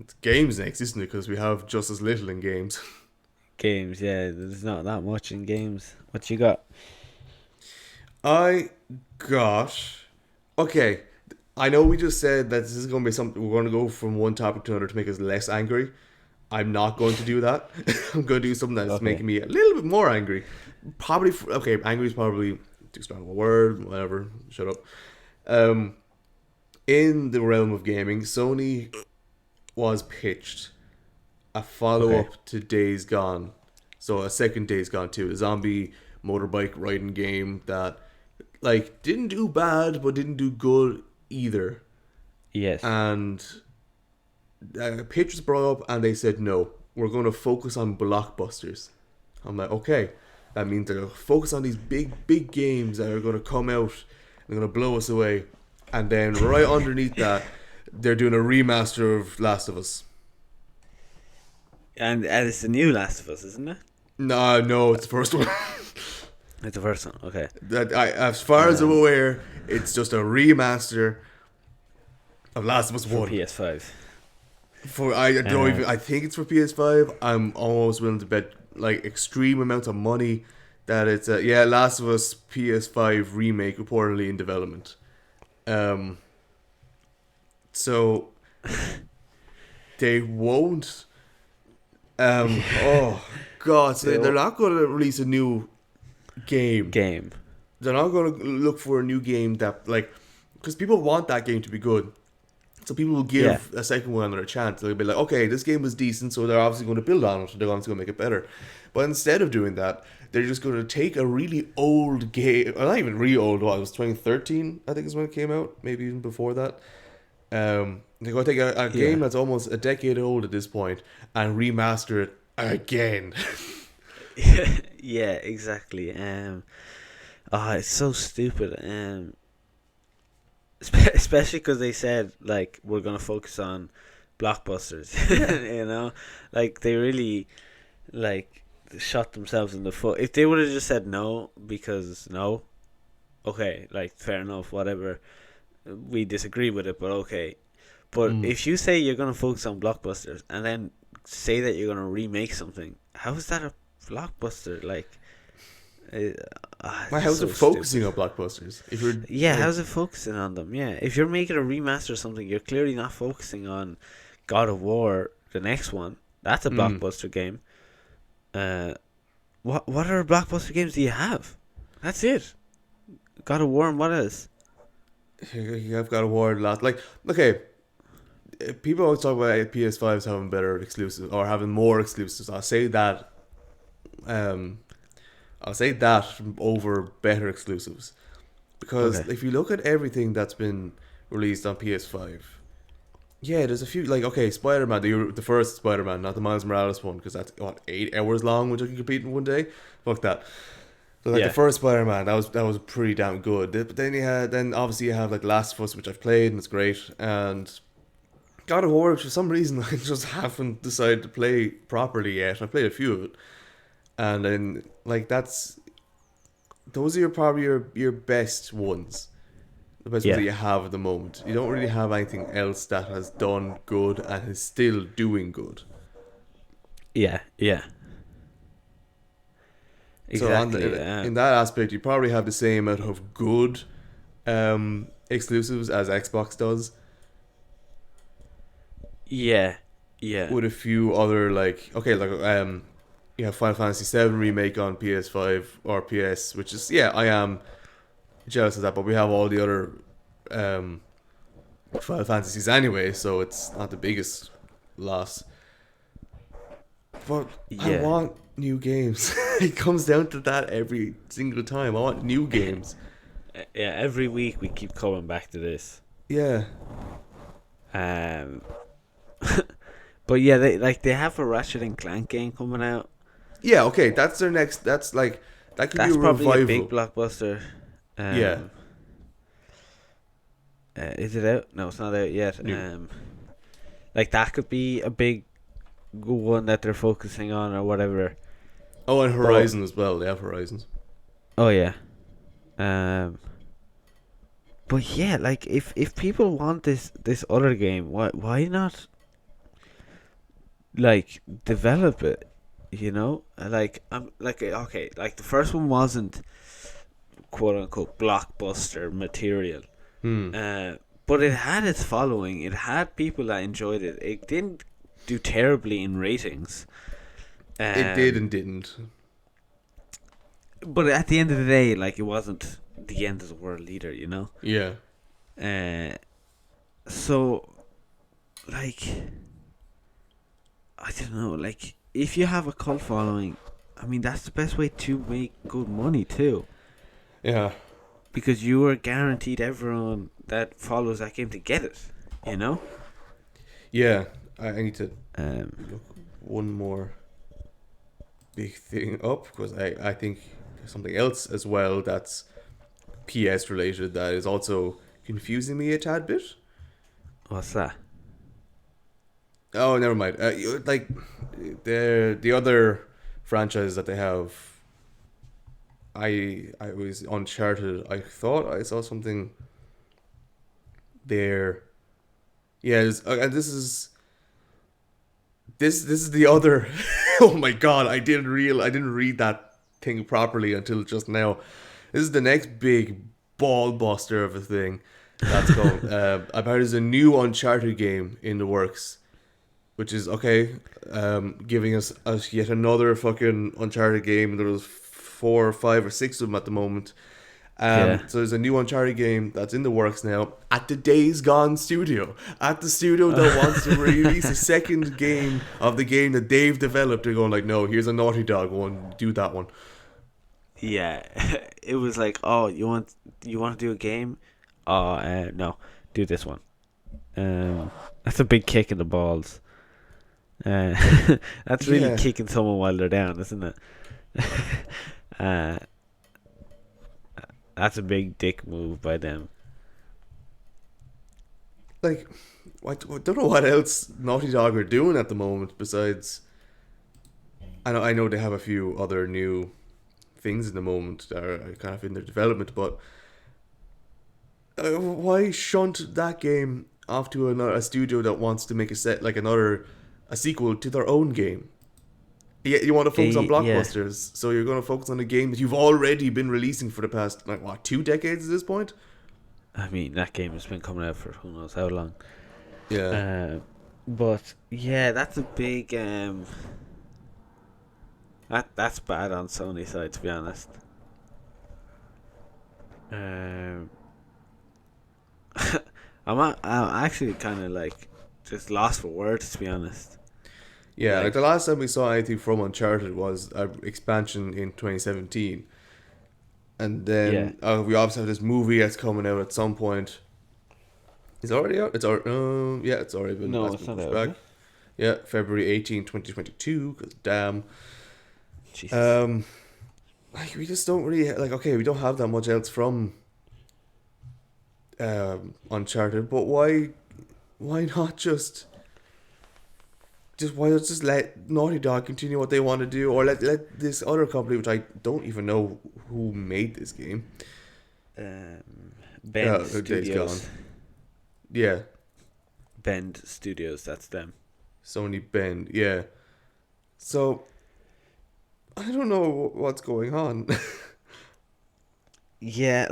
Speaker 1: it's games next, isn't it? Because we have just as little in games.
Speaker 2: Games, yeah, there's not that much in games. What you got?
Speaker 1: I got okay. I know we just said that this is going to be something we're going to go from one topic to another to make us less angry. I'm not going to do that. I'm going to do something that's
Speaker 2: Okay.
Speaker 1: making me a little bit more angry. Probably okay. Angry is probably too strong of a word. Whatever. Shut up. Um, in the realm of gaming, Sony was pitched a follow
Speaker 2: Okay.
Speaker 1: up to Days Gone. So a second Days Gone 2, a zombie motorbike riding game that like didn't do bad but didn't do good either.
Speaker 2: Yes.
Speaker 1: And pitch was brought up and they said no, we're going to focus on blockbusters. I'm like, okay, that means they're going to focus on these big games that are going to come out and they're going to blow us away. and then right underneath that, they're doing a remaster of Last of Us.
Speaker 2: And it's the new Last of Us, isn't it?
Speaker 1: No, it's the first one.
Speaker 2: It's the first one. Okay.
Speaker 1: As far as I'm aware, it's just a remaster of Last of Us
Speaker 2: For
Speaker 1: 1.
Speaker 2: PS5.
Speaker 1: For I don't even. I think it's for PS5. I'm almost willing to bet like extreme amounts of money that it's Last of Us PS5 remake reportedly in development. So they won't. Oh God! So they're not going to release a new game. They're not going to look for a new game that because people want that game to be good. So people will give a second one another chance. They'll be like, okay, this game was decent, so they're obviously going to build on it. They're obviously going to make it better. But instead of doing that, they're just going to take a really old game, or not even really old, it was 2013, I think is when it came out, maybe even before that. They're going to take a game that's almost a decade old at this point and remaster it again.
Speaker 2: Yeah, exactly. It's so stupid. Especially because they said like we're gonna focus on blockbusters. You know, like they really like shot themselves in the foot. If they would have just said no because no, okay, like fair enough, whatever. We disagree with it, but okay. But if you say you're gonna focus on blockbusters and then say that you're gonna remake something, how is that a blockbuster? Like,
Speaker 1: How's it focusing on blockbusters? If you're
Speaker 2: how's it focusing on them? Yeah, if you're making a remaster of something, you're clearly not focusing on God of War, the next one. That's a blockbuster game. What other blockbuster games do you have? That's it. God of War and what else?
Speaker 1: You have God of War a lot. Like, okay, people always talk about PS5s having better exclusives or having more exclusives. I'll say that. I'll say that over better exclusives, because if you look at everything that's been released on PS5, there's a few Spider-Man, the first Spider-Man, not the Miles Morales one, because that's 8 hours long, which I can compete in one day. Fuck that. So the first Spider-Man, that was pretty damn good. But then obviously you have like Last of Us, which I've played and it's great, and God of War, which for some reason I just haven't decided to play properly yet. I've played a few of it. And then, those are probably your best ones. The best ones that you have at the moment. You don't really have anything else that has done good and is still doing good.
Speaker 2: Yeah. Exactly.
Speaker 1: So in that aspect, you probably have the same amount of good exclusives as Xbox does.
Speaker 2: Yeah.
Speaker 1: With a few other you have Final Fantasy VII Remake on PS5 or PS, which is, I am jealous of that, but we have all the other Final Fantasies anyway, so it's not the biggest loss. But I want new games. It comes down to that every single time. I want new games.
Speaker 2: Yeah, every week we keep coming back to this.
Speaker 1: Yeah.
Speaker 2: But yeah, they have a Ratchet and Clank game coming out.
Speaker 1: Yeah, okay, that's their next. That could be a
Speaker 2: probably
Speaker 1: revival.
Speaker 2: A big blockbuster. Is it out? No, it's not out yet. That could be a big one that they're focusing on or whatever.
Speaker 1: Oh, and Horizon as well. They have Horizons.
Speaker 2: Oh yeah. But yeah, like if people want this other game, why not like develop it? You know, I'm okay. Like the first one wasn't quote unquote blockbuster material, but it had its following. It had people that enjoyed it. It didn't do terribly in ratings.
Speaker 1: It did and didn't.
Speaker 2: But at the end of the day, like, it wasn't the end of the world either, you know.
Speaker 1: Yeah.
Speaker 2: So, like, I don't know, like, if you have a cult following, I mean, that's the best way to make good money too.
Speaker 1: Yeah.
Speaker 2: Because you are guaranteed everyone that follows that game to get it, you know?
Speaker 1: Yeah. I need to look one more big thing up, because I think there's something else as well that's PS related that is also confusing me a tad bit.
Speaker 2: What's that?
Speaker 1: Oh, never mind. Like the other franchise that they have. I was Uncharted. I thought I saw something there. Yeah, and this is the other. Oh my god! I didn't read that thing properly until just now. This is the next big ball buster of a thing that's going. Apparently, there's a new Uncharted game in the works, which is okay. Giving us yet another fucking Uncharted game. There's 4 or 5 or 6 of them at the moment.
Speaker 2: Yeah.
Speaker 1: So there's a new Uncharted game that's in the works now at the Days Gone studio. At the studio that wants to release a second game of the game that they've developed. They're going like, no, here's a Naughty Dog one, do that one.
Speaker 2: Yeah, it was like, oh, you want to do a game? Oh, no, do this one. That's a big kick in the balls. That's really kicking someone while they're down, isn't it? That's a big dick move by them.
Speaker 1: Like, I don't know what else Naughty Dog are doing at the moment besides. I know they have a few other new things in the moment that are kind of in their development, but why shunt that game off to a studio that wants to make a sequel to their own game? You want to focus on blockbusters, so you're going to focus on a game that you've already been releasing for the past 2 decades at this point.
Speaker 2: I mean, that game has been coming out for who knows how long.
Speaker 1: Yeah.
Speaker 2: But yeah, that's a big that's bad on Sony's side, to be honest. I'm actually kind of like just lost for words, to be honest.
Speaker 1: Yeah, like the last time we saw anything from Uncharted was an expansion in 2017. And then we obviously have this movie that's coming out at some point. Is it already out? It's already been.
Speaker 2: No, it's not out. Back.
Speaker 1: Yeah, February 18, 2022. Because damn.
Speaker 2: Jesus.
Speaker 1: Like we just don't really we don't have that much else from Uncharted, but why not just why not just let Naughty Dog continue what they want to do, or let this other company, which I don't even know who made this game.
Speaker 2: Bend Studios.
Speaker 1: Yeah.
Speaker 2: Bend Studios, that's them.
Speaker 1: Sony Bend, yeah. So I don't know what's going on.
Speaker 2: Yeah,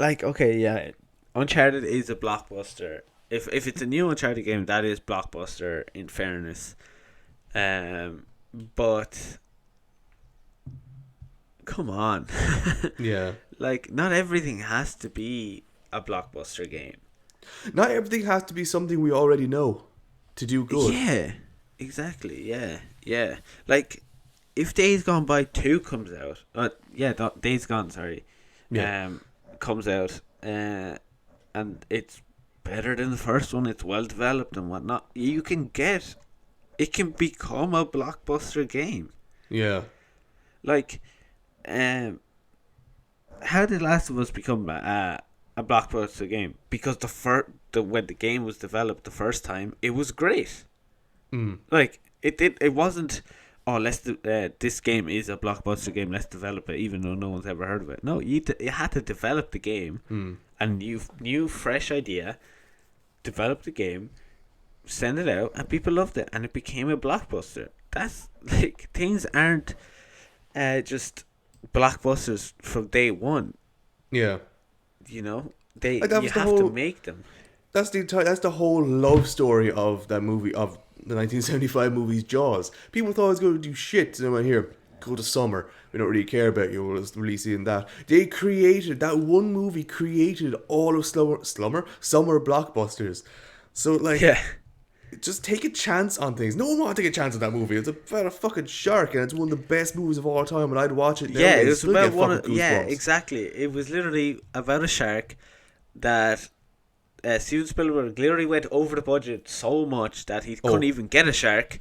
Speaker 2: Uncharted is a blockbuster. If it's a new Uncharted game, that is blockbuster, in fairness. But come on.
Speaker 1: Yeah.
Speaker 2: Like, not everything has to be a blockbuster game.
Speaker 1: Not everything has to be something we already know to do good.
Speaker 2: Yeah, exactly. Yeah. Like, if Days Gone by 2 comes out, Days Gone, sorry, comes out, and it's better than the first one, it's well developed and whatnot, it can become a blockbuster game.
Speaker 1: Yeah.
Speaker 2: Like, how did Last of Us become a blockbuster game? Because when the game was developed the first time, it was great. Like, it wasn't, this game is a blockbuster game, let's develop it, even though no one's ever heard of it. No, you had to develop the game, and new fresh idea, develop the game, send it out, and people loved it, and it became a blockbuster. That's like, things aren't just blockbusters from day one.
Speaker 1: Yeah.
Speaker 2: You know, you have to make them.
Speaker 1: That's the whole love story of that movie, of the 1975 movie's Jaws. People thought it was going to do shit, and they went, here, go to Summer. We don't really care about you. We'll release it in that. That one movie created all of summer blockbusters. So just take a chance on things. No one wanted to take a chance on that movie. It's about a fucking shark, and it's one of the best movies of all time, and I'd watch it now.
Speaker 2: Yeah, it was about exactly. It was literally about a shark that Steven Spielberg literally went over the budget so much that he couldn't even get a shark.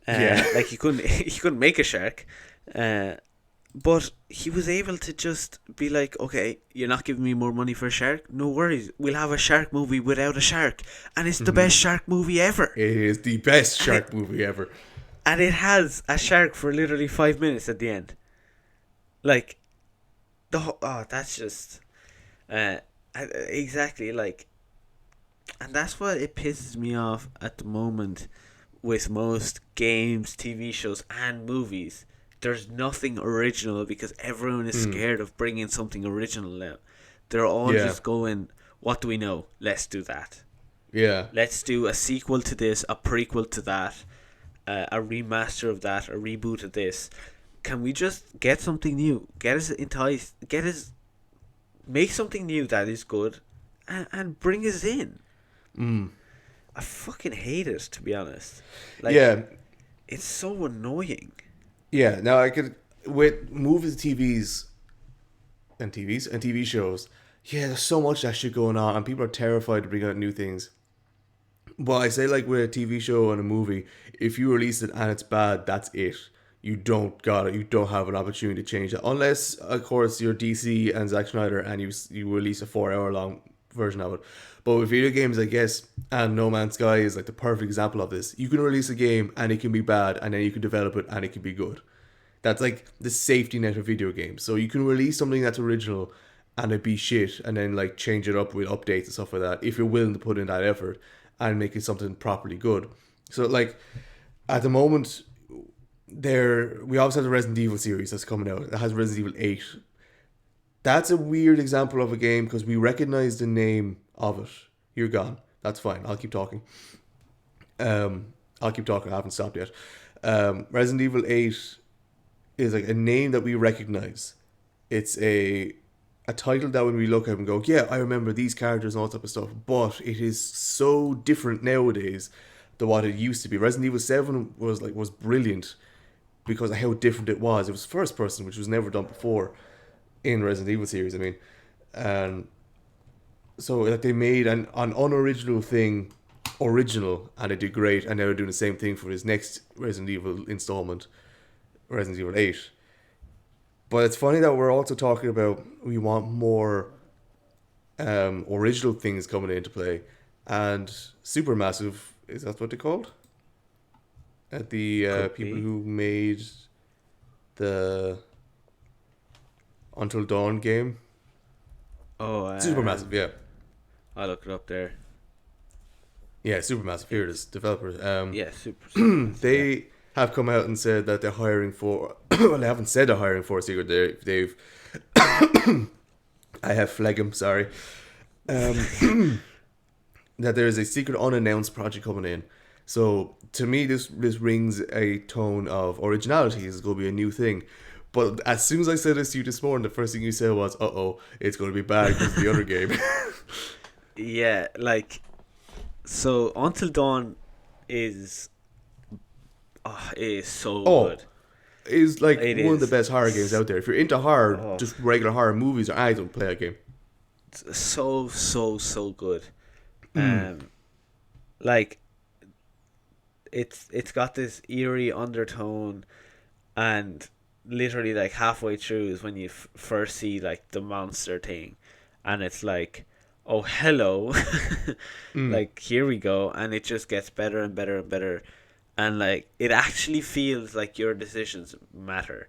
Speaker 2: Like he couldn't make a shark. But he was able to just be like, okay, you're not giving me more money for a shark? No worries. We'll have a shark movie without a shark. And it's the best shark movie ever.
Speaker 1: It is the best shark movie ever.
Speaker 2: And it has a shark for literally 5 minutes at the end. Like, that's just... exactly, like... And that's what it pisses me off at the moment with most games, TV shows, and movies. There's nothing original because everyone is scared of bringing something original out. They're all just going, what do we know? Let's do that.
Speaker 1: Yeah.
Speaker 2: Let's do a sequel to this, a prequel to that, a remaster of that, a reboot of this. Can we just get something new? Get us enticed. Make something new that is good and bring us in. I fucking hate it, to be honest. Like,
Speaker 1: yeah.
Speaker 2: It's so annoying.
Speaker 1: Yeah, now I could, with movies, and TV shows, yeah, there's so much that shit going on, and people are terrified to bring out new things. But I say, like, with a TV show and a movie, if you release it and it's bad, that's it. You don't have an opportunity to change it. Unless, of course, you're DC and Zack Snyder and you release a 4-hour long version of it. But with video games, I guess, and No Man's Sky is like the perfect example of this. You can release a game and it can be bad, and then you can develop it and it can be good. That's like the safety net of video games. So you can release something that's original and it be shit, and then like change it up with updates and stuff like that if you're willing to put in that effort and make it something properly good. So like at the moment, we obviously have the Resident Evil series that's coming out. It has Resident Evil 8. That's a weird example of a game because we recognize the name of it. You're gone. That's fine. I'll keep talking. I haven't stopped yet. Resident Evil 8 is like a name that we recognize. It's a title that when we look at it and go, yeah, I remember these characters and all that type of stuff. But it is so different nowadays than what it used to be. Resident Evil 7 was brilliant because of how different it was. It was first person, which was never done before in Resident Evil series, I mean. And so like they made an unoriginal thing original, and it did great, and now they're doing the same thing for his next Resident Evil installment, Resident Evil 8. But it's funny that we're also talking about we want more original things coming into play, and Supermassive, is that what they're called? At the people who made the Until Dawn game.
Speaker 2: Oh,
Speaker 1: Supermassive, yeah.
Speaker 2: I'll look it up there.
Speaker 1: Yeah, Supermassive. Here it is. Developers.
Speaker 2: Supermassive,
Speaker 1: they have come out and said that they're hiring for. Well, they haven't said they're hiring for a secret. They've. I have phlegm. Sorry. That there is a secret unannounced project coming in. So to me, this rings a tone of originality. It's going to be a new thing. But as soon as I said this to you this morning, the first thing you said was, it's going to be bad because of the other game.
Speaker 2: Yeah, like, so Until Dawn is so good.
Speaker 1: It's like one of the best horror games out there. If you're into horror, just regular horror movies, or I don't play a game.
Speaker 2: It's so good. Like, it's got this eerie undertone, and literally like halfway through is when you first see like the monster thing, and it's like, oh hello, like here we go, and it just gets better and better and better, and like it actually feels like your decisions matter.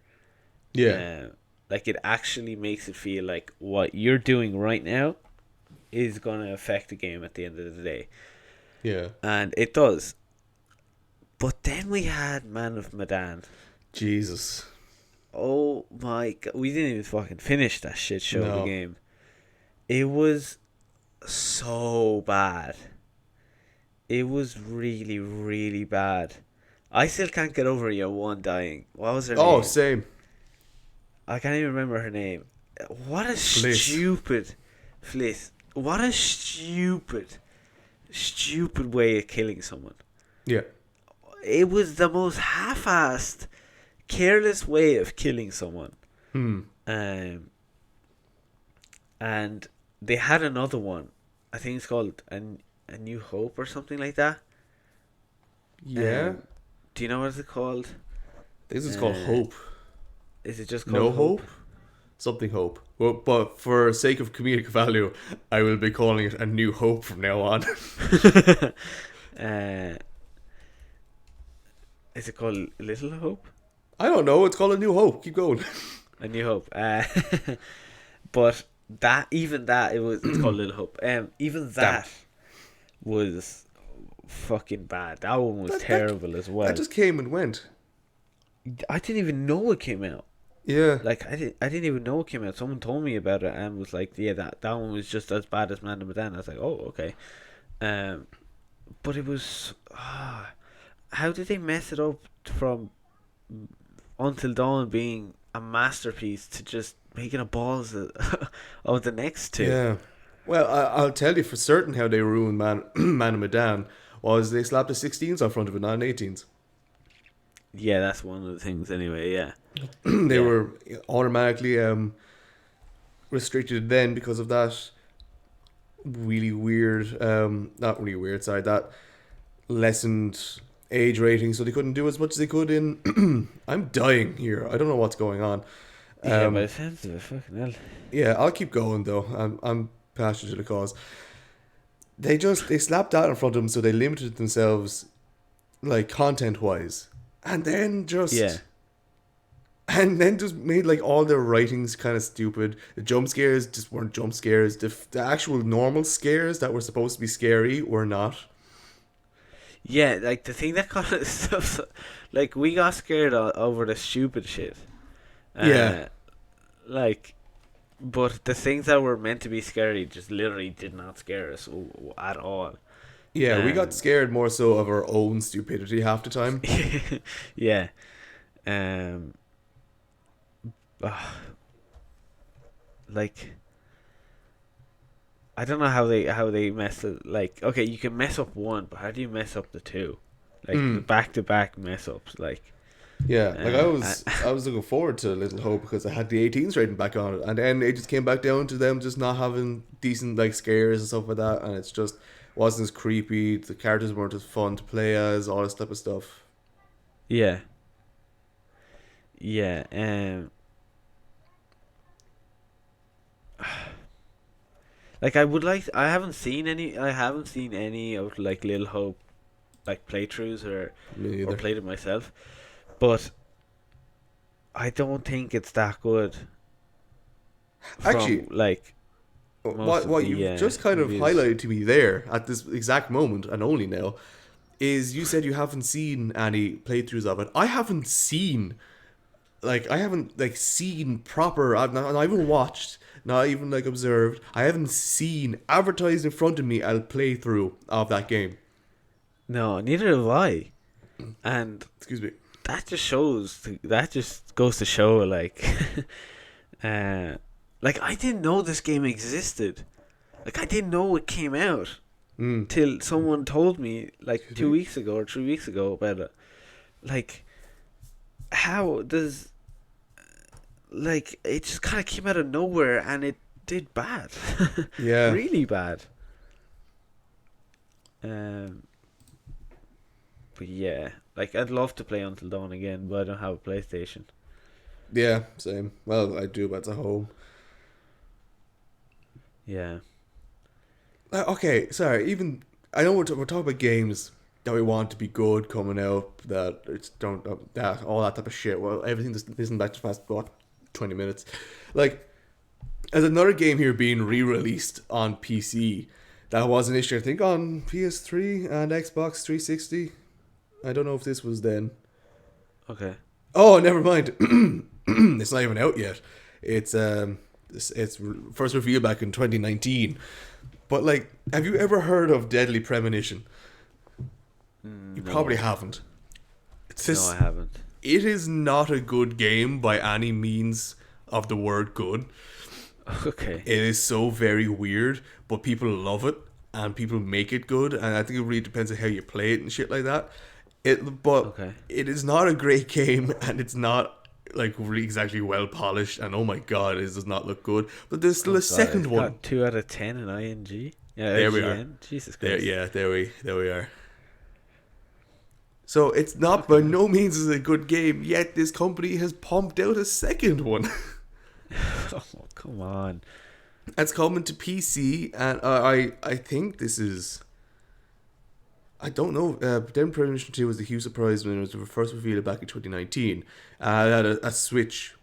Speaker 2: Like it actually makes it feel like what you're doing right now is gonna affect the game at the end of the day. And it does. But then we had Man of Medan.
Speaker 1: Jesus.
Speaker 2: Oh my god, we didn't even fucking finish that shit show of a game. It was so bad. It was really, really bad. I still can't get over your one dying. What was her name?
Speaker 1: Oh, same.
Speaker 2: I can't even remember her name. What a
Speaker 1: Fliss.
Speaker 2: stupid Fliss. What a stupid way of killing someone.
Speaker 1: Yeah.
Speaker 2: It was the most half-assed, careless way of killing someone. And they had another one. I think it's called A New Hope or something like that.
Speaker 1: Yeah.
Speaker 2: Do you know what it's called?
Speaker 1: This is called Hope.
Speaker 2: Is it just
Speaker 1: No
Speaker 2: called Hope?
Speaker 1: Hope? Something Hope. Well, but for sake of comedic value, I will be calling it A New Hope from now on.
Speaker 2: uh, is it called Little Hope?
Speaker 1: I don't know. It's called A New Hope. Keep going.
Speaker 2: A New Hope. But it's called Little Hope. Even
Speaker 1: Damn.
Speaker 2: that was fucking bad. That one was
Speaker 1: That-
Speaker 2: terrible as well.
Speaker 1: That just came and went.
Speaker 2: I didn't even know it came out.
Speaker 1: Yeah.
Speaker 2: Like I didn't even know it came out. Someone told me about it and was like, yeah, that one was just as bad as Man of Medan. I was like, oh, okay. But it was how did they mess it up from Until Dawn being a masterpiece to just making a balls of the next two?
Speaker 1: Yeah. Well, I'll tell you for certain how they ruined Man of Medan was they slapped a 16s on front of it, not an 18s.
Speaker 2: Yeah, that's one of the things anyway, yeah.
Speaker 1: They
Speaker 2: Yeah.
Speaker 1: were automatically restricted then because of that really weird, not really weird, sorry, that lessened age rating, so they couldn't do as much as they could in. I'm dying here. I don't know what's going on.
Speaker 2: Yeah, by the sense of it, fucking hell.
Speaker 1: Yeah, I'll keep going though. I'm passionate to the cause. They slapped that in front of them, so they limited themselves, like content wise, and then just
Speaker 2: Yeah.
Speaker 1: and then just made like all their writings kind of stupid. The jump scares just weren't jump scares. The actual normal scares that were supposed to be scary were not.
Speaker 2: Yeah, like the thing that got us, like we got scared over the stupid shit.
Speaker 1: Yeah.
Speaker 2: Like, but the things that were meant to be scary just literally did not scare us at all.
Speaker 1: Yeah, we
Speaker 2: Um,
Speaker 1: got scared more so of our own stupidity half the time.
Speaker 2: Yeah. Um. ah, like, I don't know how they mess it. Like, okay, you can mess up one, but how do you mess up the two? Like the back to back mess ups. Like,
Speaker 1: Yeah, like
Speaker 2: Uh,
Speaker 1: I was looking forward to Little Hope because I had the 18s rating back on it, and then it just came back down to them just not having decent like scares and stuff like that, and it's just wasn't as creepy. The characters weren't as fun to play as, all this type of stuff.
Speaker 2: yeah. Yeah. Like I haven't seen any of like Little Hope like playthroughs
Speaker 1: Me
Speaker 2: or
Speaker 1: either.
Speaker 2: played it myself, but I don't think it's that good.
Speaker 1: Actually,
Speaker 2: From like most
Speaker 1: what
Speaker 2: of the
Speaker 1: you've just kind of
Speaker 2: reviews.
Speaker 1: highlighted to me there at this exact moment and only now is you said you haven't seen any playthroughs of it. I haven't seen seen proper. I've not even watched, not even like observed. I haven't seen advertised in front of me a playthrough of that game.
Speaker 2: No, neither have I, and
Speaker 1: Excuse me.
Speaker 2: that just goes to show like, like I didn't know this game existed. Like I didn't know it came out till someone told me like 2 weeks ago or 3 weeks ago about it. Like, how does like it just kind of came out of nowhere and it did bad,
Speaker 1: Yeah.
Speaker 2: really bad. But yeah, like I'd love to play Until Dawn again, but I don't have a PlayStation.
Speaker 1: Yeah, same. Well, I do, but it's at home.
Speaker 2: Yeah.
Speaker 1: Okay, sorry. Even I know we're talking about games that we want to be good coming out. That it's don't that all that type of shit. Well, everything just isn't back to past what 20 minutes. Like, as another game here being re-released on PC, that was an issue. I think on PS3 and Xbox 360. I don't know if this was then.
Speaker 2: Okay.
Speaker 1: Oh, never mind. It's not even out yet. It's first revealed back in 2019. But like, have you ever heard of Deadly Premonition? You probably haven't. It's
Speaker 2: No,
Speaker 1: just,
Speaker 2: I haven't.
Speaker 1: it is not a good game by any means of the word good.
Speaker 2: Okay.
Speaker 1: It is so very weird, but people love it and people make it good, and I think it really depends on how you play it and shit like that.
Speaker 2: Okay.
Speaker 1: It is not a great game, and it's not like really exactly well polished. And oh my god, it does not look good. But there's still a second
Speaker 2: It's
Speaker 1: one.
Speaker 2: got 2 out of 10 in ING. Yeah,
Speaker 1: There we are.
Speaker 2: IGN. Jesus
Speaker 1: There,
Speaker 2: Christ.
Speaker 1: yeah, there we are. So it's not by no means is a good game, yet this company has pumped out a second one.
Speaker 2: Oh, come on.
Speaker 1: It's coming to PC, and I think this is... I don't know. Then Premonition 2 was a huge surprise when it was first revealed back in 2019. It had a Switch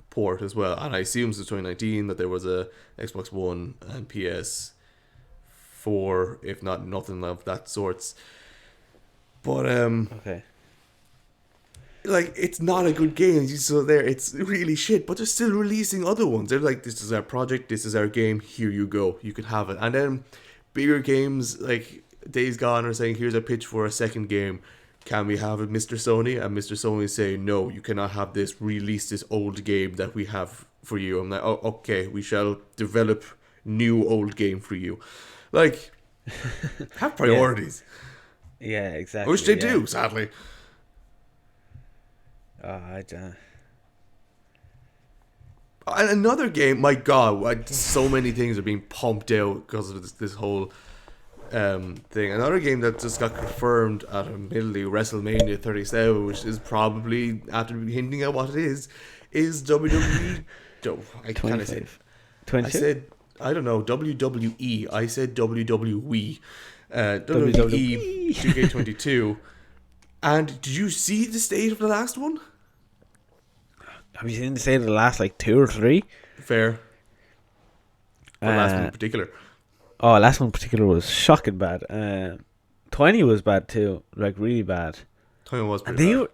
Speaker 1: port as well, and I assume it was 2019 that there was a Xbox One and PS4, if not nothing of that sorts. But
Speaker 2: Okay.
Speaker 1: like, it's not a good game. So there, it's really shit. But they're still releasing other ones. They're like, this is our project, this is our game. Here you go, you can have it. And then bigger games like Days Gone are saying, here's a pitch for a second game. Can we have it, Mr. Sony? And Mr. Sony is saying, no, you cannot have this. Release this old game that we have for you. I'm like, oh, okay, we shall develop new old game for you. Like, have priorities.
Speaker 2: Yeah, exactly.
Speaker 1: I wish they do, sadly.
Speaker 2: I don't.
Speaker 1: And another game, my God, so many things are being pumped out because of this whole thing. Another game that just got confirmed at admittedly WrestleMania 37, which is probably, after hinting at what it is WWE. I kind of said,
Speaker 2: 22?
Speaker 1: I said, I don't know, WWE. I said WWE. WWE 2K22. And did you see the state of the last one?
Speaker 2: Have you seen the state of the last like 2 or 3?
Speaker 1: Fair. The last one in particular.
Speaker 2: Oh, last one in particular was shocking bad. 20 was bad too, like really bad.
Speaker 1: 20 was
Speaker 2: And
Speaker 1: pretty bad.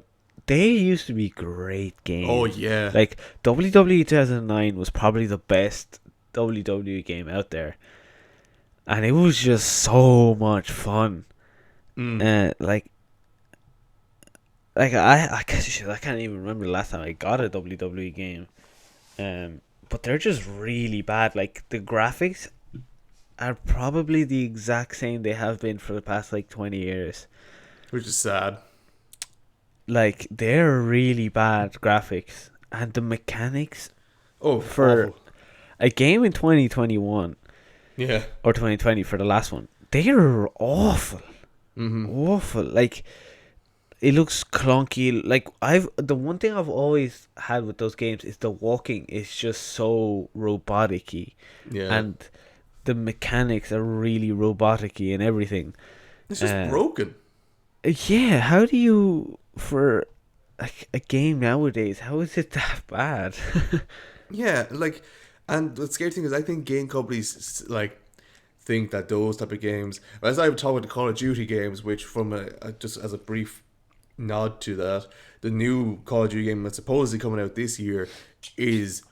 Speaker 2: they used to be great games.
Speaker 1: Oh yeah.
Speaker 2: Like WWE 2009 was probably the best WWE game out there, and it was just so much fun. Like I can't even remember the last time I got a WWE game. But they're just really bad. Like the graphics are probably the exact same they have been for the past like 20 years.
Speaker 1: Which is sad.
Speaker 2: Like they're really bad graphics, and the mechanics for
Speaker 1: awful.
Speaker 2: a game in 2021
Speaker 1: Yeah.
Speaker 2: or 2020 for the last one, they're awful. Awful. Like it looks clunky. Like the one thing I've always had with those games is the walking is just so robotic-y.
Speaker 1: Yeah.
Speaker 2: And the mechanics are really robotic-y and everything.
Speaker 1: It's just broken.
Speaker 2: Yeah, how do you, for a game nowadays, how is it that bad?
Speaker 1: Yeah, like, and the scary thing is, I think game companies like think that those type of games, as I was talking about the Call of Duty games, which from just as a brief nod to that, the new Call of Duty game that's supposedly coming out this year is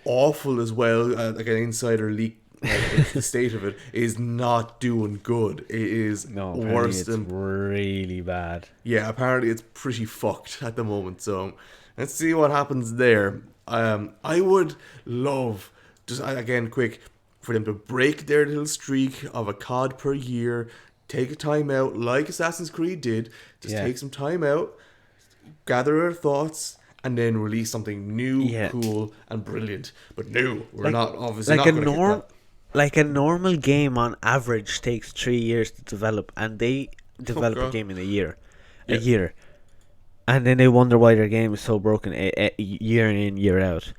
Speaker 1: awful as well. Like an insider leak, like, the state of it is not doing good. It is worse than
Speaker 2: really bad.
Speaker 1: Yeah, apparently it's pretty fucked at the moment. So let's see what happens there. I would love, just again quick, for them to break their little streak of a COD per year, take a time out like Assassin's Creed did. Just take some time out, gather our thoughts, and then release something new, cool, and brilliant. But no, we're not obviously
Speaker 2: like
Speaker 1: not going to get that.
Speaker 2: Like a normal game on average takes 3 years to develop, and they develop a game in a year. And then they wonder why their game is so broken year in, year out.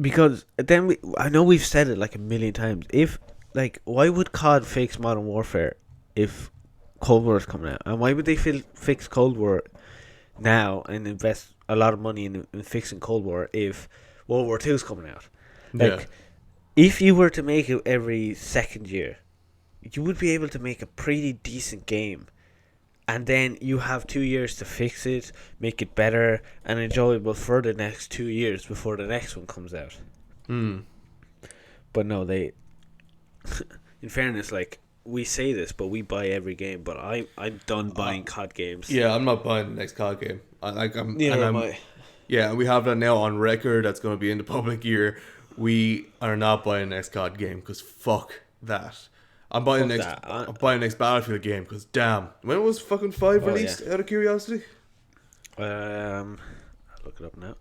Speaker 2: Because then I know we've said it like a million times. Why would COD fix Modern Warfare if Cold War is coming out? And why would they fix Cold War now and invest a lot of money in fixing Cold War if World War II is coming out? If you were to make it every second year, you would be able to make a pretty decent game, and then you have 2 years to fix it, make it better and enjoyable for the next 2 years before the next one comes out. But no, they in fairness, like, we say this, but we buy every game. But I'm done buying COD games.
Speaker 1: Yeah, I'm not buying the next COD game.
Speaker 2: Neither am I.
Speaker 1: Yeah, we have that now on record. That's going to be in the public ear. We are not buying the next COD game because fuck that. I'm buying the next Battlefield game because damn, when was fucking 5 released? Out of curiosity.
Speaker 2: I'll look it up now.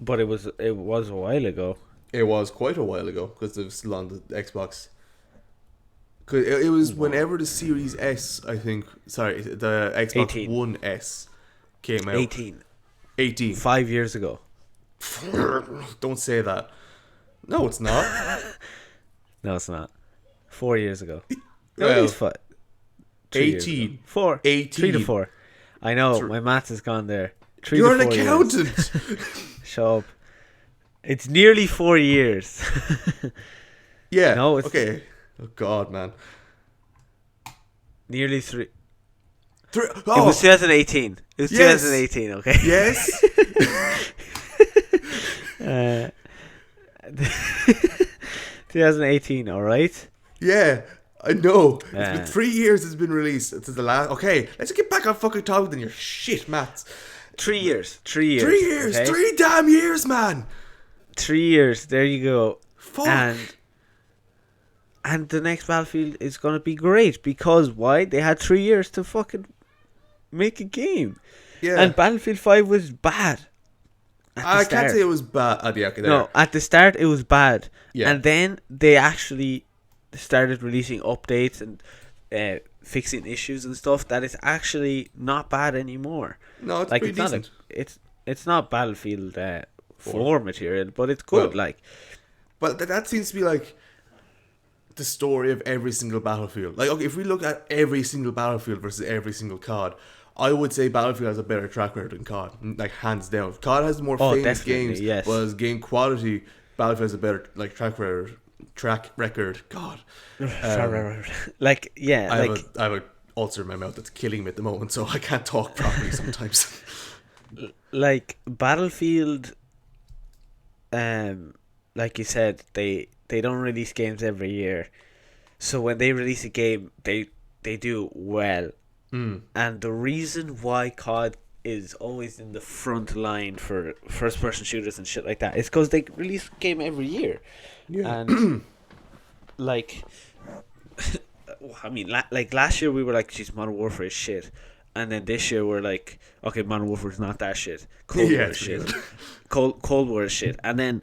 Speaker 2: But it was a while ago.
Speaker 1: It was quite a while ago because it was still on the Xbox 'Cause it was whenever the Series S, I think. Sorry, the Xbox
Speaker 2: 18.
Speaker 1: One S came out.
Speaker 2: 18.
Speaker 1: 18.
Speaker 2: 5 years ago.
Speaker 1: Don't say that. No, it's not.
Speaker 2: No, it's not. 4 years ago. No,
Speaker 1: Well,
Speaker 2: it is 5.
Speaker 1: 18.
Speaker 2: 4.
Speaker 1: 18.
Speaker 2: 3 to 4. I know, my maths has gone there. 3
Speaker 1: You're
Speaker 2: to
Speaker 1: an
Speaker 2: 4 years.
Speaker 1: accountant.
Speaker 2: Shut up. It's nearly 4 years.
Speaker 1: Yeah.
Speaker 2: No, it's
Speaker 1: okay. Oh God, man.
Speaker 2: nearly 3.
Speaker 1: Oh,
Speaker 2: It was 2018. It was
Speaker 1: Yes.
Speaker 2: 2018, okay?
Speaker 1: yes.
Speaker 2: 2018, alright?
Speaker 1: Yeah. I know. It's
Speaker 2: Yeah.
Speaker 1: been 3 years. It's been released. It's the last. Okay, let's get back on fucking topic than your shit maths.
Speaker 2: 3 years. 3 years.
Speaker 1: 3 years.
Speaker 2: okay?
Speaker 1: 3 damn years, man.
Speaker 2: 3 years. There you go.
Speaker 1: Fuck.
Speaker 2: And the next Battlefield is going to be great because why? They had 3 years to fucking make a game.
Speaker 1: Yeah.
Speaker 2: And Battlefield 5 was bad.
Speaker 1: I can't say it was bad. Okay, there.
Speaker 2: No, at the start it was bad.
Speaker 1: Yeah.
Speaker 2: And then they actually started releasing updates and fixing issues and stuff that is actually not bad anymore.
Speaker 1: No, it's
Speaker 2: Like
Speaker 1: pretty
Speaker 2: it's
Speaker 1: decent.
Speaker 2: not it's not Battlefield 4 material, but it's good.
Speaker 1: Well,
Speaker 2: like,
Speaker 1: But that seems to be like the story of every single Battlefield. Like, okay, if we look at every single Battlefield versus every single COD, I would say Battlefield has a better track record than COD, like hands down. COD has more famous
Speaker 2: definitely,
Speaker 1: games,
Speaker 2: yes.
Speaker 1: but as game quality, Battlefield has a better like track record. God,
Speaker 2: like yeah,
Speaker 1: I
Speaker 2: like
Speaker 1: have a ulcer in my mouth that's killing me at the moment, so I can't talk properly sometimes.
Speaker 2: like Battlefield. Like you said, they don't release games every year, so when they release a game, they do well. And the reason why COD is always in the front line for first person shooters and shit like that is because they release a game every year.
Speaker 1: Yeah.
Speaker 2: And like I mean, like last year we were like, geez, Modern Warfare is shit. And then this year we're like, okay, Modern Warfare is not that shit. Cold War is shit. Cold War is shit. And then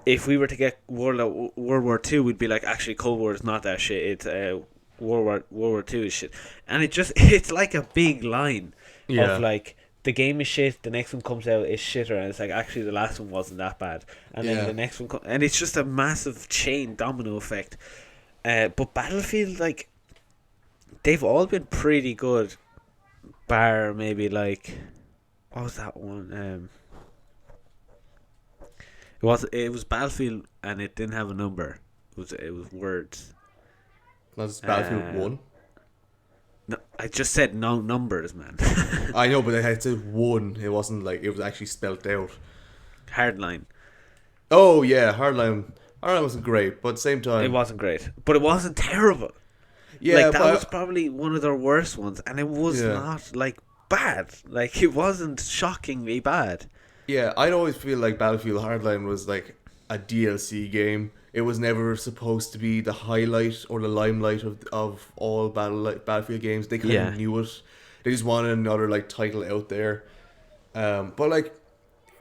Speaker 2: if we were to get World War II, we'd be like, actually, Cold War is not that shit. It's World War II is shit. And it's like a big line of like, the game is shit, the next one comes out is shitter, and it's like, actually the last one wasn't that bad, and then the next one and it's just a massive chain domino effect. But Battlefield, like, they've all been pretty good, bar maybe like, what was that one? It was Battlefield, and it didn't have a number. It was words.
Speaker 1: That's Battlefield 1.
Speaker 2: No, I just said no numbers, man.
Speaker 1: I know, but I had to 1. It wasn't like it was actually spelt out.
Speaker 2: Hardline.
Speaker 1: Oh yeah, Hardline. Hardline wasn't great, but at the same time,
Speaker 2: It wasn't great, but it wasn't terrible.
Speaker 1: yeah,
Speaker 2: Like, that
Speaker 1: but
Speaker 2: was probably one of their worst ones, and it was not like bad. Like, it wasn't shockingly bad.
Speaker 1: yeah, I'd always feel like Battlefield Hardline was like a DLC game. It was never supposed to be the highlight or the limelight of all Battlefield games. They kind of knew it. They just wanted another like title out there. But like,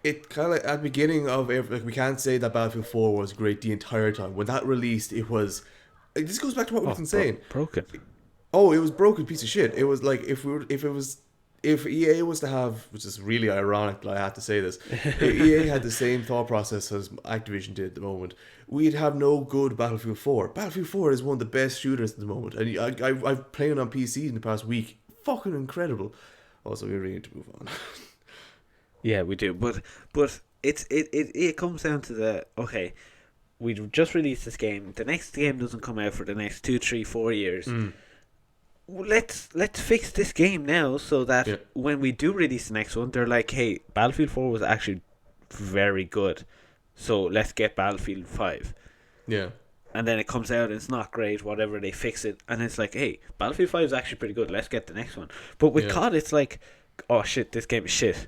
Speaker 1: it kind of like at the beginning of like, we can't say that Battlefield 4 was great the entire time. When that released, it was. Like, this goes back to what we've been saying.
Speaker 2: Broken.
Speaker 1: Oh, it was broken piece of shit. It was like if EA was to have, which is really ironic that I have to say this, if EA had the same thought process as Activision did at the moment, we'd have no good Battlefield 4. Battlefield 4 is one of the best shooters at the moment, and I've played it on PC in the past week. Fucking incredible. Also, we really need to move on.
Speaker 2: Yeah, we do, but it comes down to the, okay, we just released this game. The next game doesn't come out for the next 2, 3, 4 years. Let's fix this game now so that when we do release the next one, they're like, hey, Battlefield 4 was actually very good, so let's get Battlefield 5.
Speaker 1: Yeah.
Speaker 2: And then it comes out and it's not great, whatever, they fix it, and it's like, hey, Battlefield 5 is actually pretty good, let's get the next one. But with COD, it's like, oh shit, this game is shit,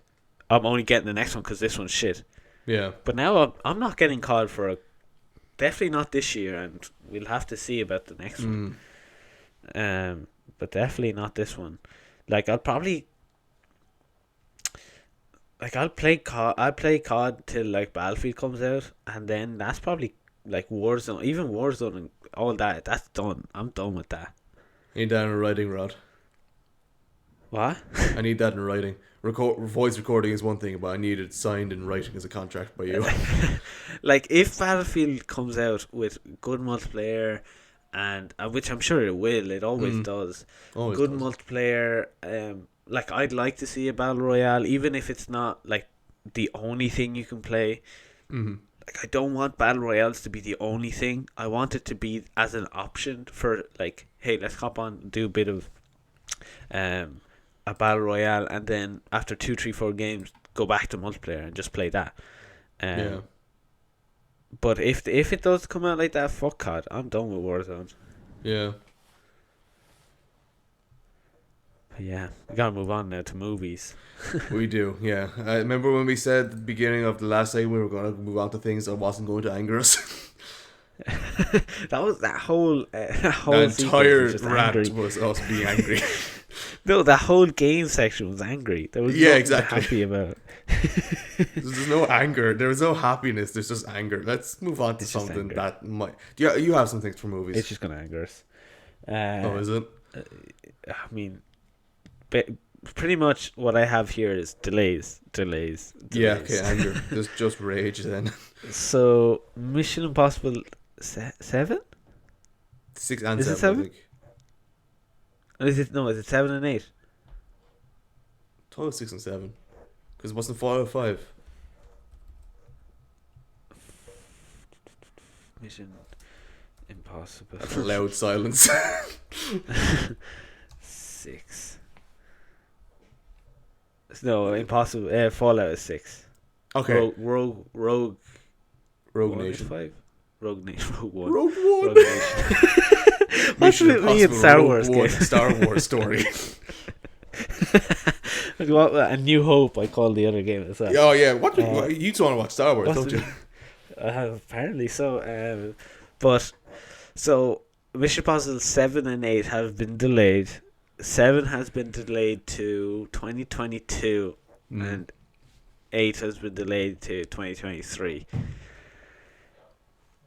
Speaker 2: I'm only getting the next one because this one's shit.
Speaker 1: Yeah.
Speaker 2: But now I'm not getting COD for definitely not this year, and we'll have to see about the next one. But definitely not this one. Like, I'll play COD till like Battlefield comes out, and then that's probably like Warzone, even Warzone and all that. That's done. I'm done with that.
Speaker 1: I need that in writing, Rod.
Speaker 2: What?
Speaker 1: I need that in writing. Voice recording is one thing, but I need it signed in writing as a contract by you.
Speaker 2: Like if Battlefield comes out with good multiplayer, and which I'm sure it will, it always does.
Speaker 1: Always
Speaker 2: Good
Speaker 1: does.
Speaker 2: multiplayer. Like I'd like to see a battle royale, even if it's not like the only thing you can play.
Speaker 1: Mm-hmm.
Speaker 2: Like I don't want battle royales to be the only thing. I want it to be as an option for like, hey, let's hop on and do a bit of a battle royale, and then after 2, 3, 4 games, go back to multiplayer and just play that.
Speaker 1: Yeah.
Speaker 2: But if it does come out like that, fuck COD. I'm done with Warzone.
Speaker 1: Yeah.
Speaker 2: But yeah, we gotta move on now to movies.
Speaker 1: We do, yeah. I remember when we said at the beginning of the last segment we were going to move on to things that wasn't going to anger us.
Speaker 2: that whole
Speaker 1: The entire
Speaker 2: was
Speaker 1: rant
Speaker 2: angry.
Speaker 1: was us being angry.
Speaker 2: No, that whole game section was angry. There was
Speaker 1: Yeah,
Speaker 2: nothing
Speaker 1: exactly.
Speaker 2: happy about.
Speaker 1: There's no anger. There was no happiness. There's just anger. Let's move on to
Speaker 2: It's just
Speaker 1: something
Speaker 2: anger.
Speaker 1: that might... Yeah, you have some things for movies.
Speaker 2: It's just gonna anger us.
Speaker 1: Oh, is it?
Speaker 2: I mean, pretty much what I have here is delays.
Speaker 1: Yeah, okay, anger. There's just rage then.
Speaker 2: So, Mission Impossible 7?
Speaker 1: 6 and
Speaker 2: Is it
Speaker 1: 7,
Speaker 2: seven?
Speaker 1: I think.
Speaker 2: Is it 7 and 8?
Speaker 1: I thought it was 6 and 7. Because it wasn't Fallout 5.
Speaker 2: Mission Impossible.
Speaker 1: That's a loud silence.
Speaker 2: 6. No, Impossible. Fallout is 6.
Speaker 1: Okay.
Speaker 2: Rogue
Speaker 1: Rogue
Speaker 2: One is
Speaker 1: Nation.
Speaker 2: 5. Rogue Nation. Rogue One.
Speaker 1: Rogue One.
Speaker 2: Rogue Nation. What's
Speaker 1: Mission
Speaker 2: with me in
Speaker 1: Impossible
Speaker 2: Star
Speaker 1: Rogue
Speaker 2: Wars
Speaker 1: One
Speaker 2: games?
Speaker 1: Star Wars story.
Speaker 2: A New Hope, I call the other game as well.
Speaker 1: Oh yeah, what you two want to watch Star Wars, don't you?
Speaker 2: Apparently so. But so Mission Impossible 7 and 8 have been delayed. 7 has been delayed to 2022, and 8 has been delayed to 2023.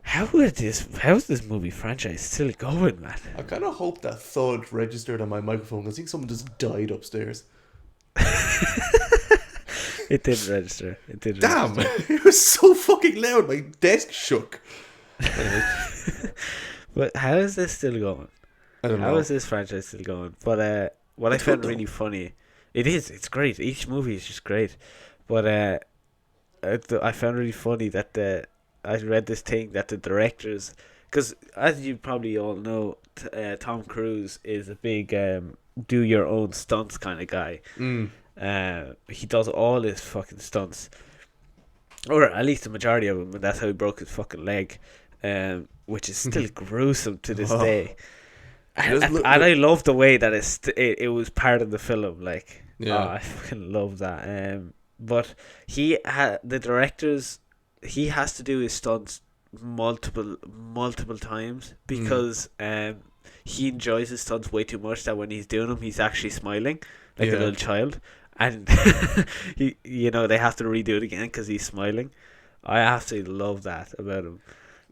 Speaker 2: How is this movie franchise still going, man?
Speaker 1: I kind of hope that thud registered on my microphone because I think someone just died upstairs.
Speaker 2: It didn't register.
Speaker 1: Damn, it was so fucking loud. My desk shook.
Speaker 2: But how is this still going?
Speaker 1: I don't know.
Speaker 2: How is this franchise still going? But what
Speaker 1: It's
Speaker 2: I found
Speaker 1: good,
Speaker 2: really funny, it's great. Each movie is just great. But I found really funny that I read this thing that the directors, because as you probably all know, Tom Cruise is a big do your own stunts kind of guy. He does all his fucking stunts, or at least the majority of them, and that's how he broke his fucking leg, which is still gruesome to this day. And I love the way that it was part of the film. Like, I fucking love that. But the directors, he has to do his stunts multiple times because he enjoys his stunts way too much that when he's doing them, he's actually smiling like a little child, and they have to redo it again because he's smiling. I absolutely love that about him.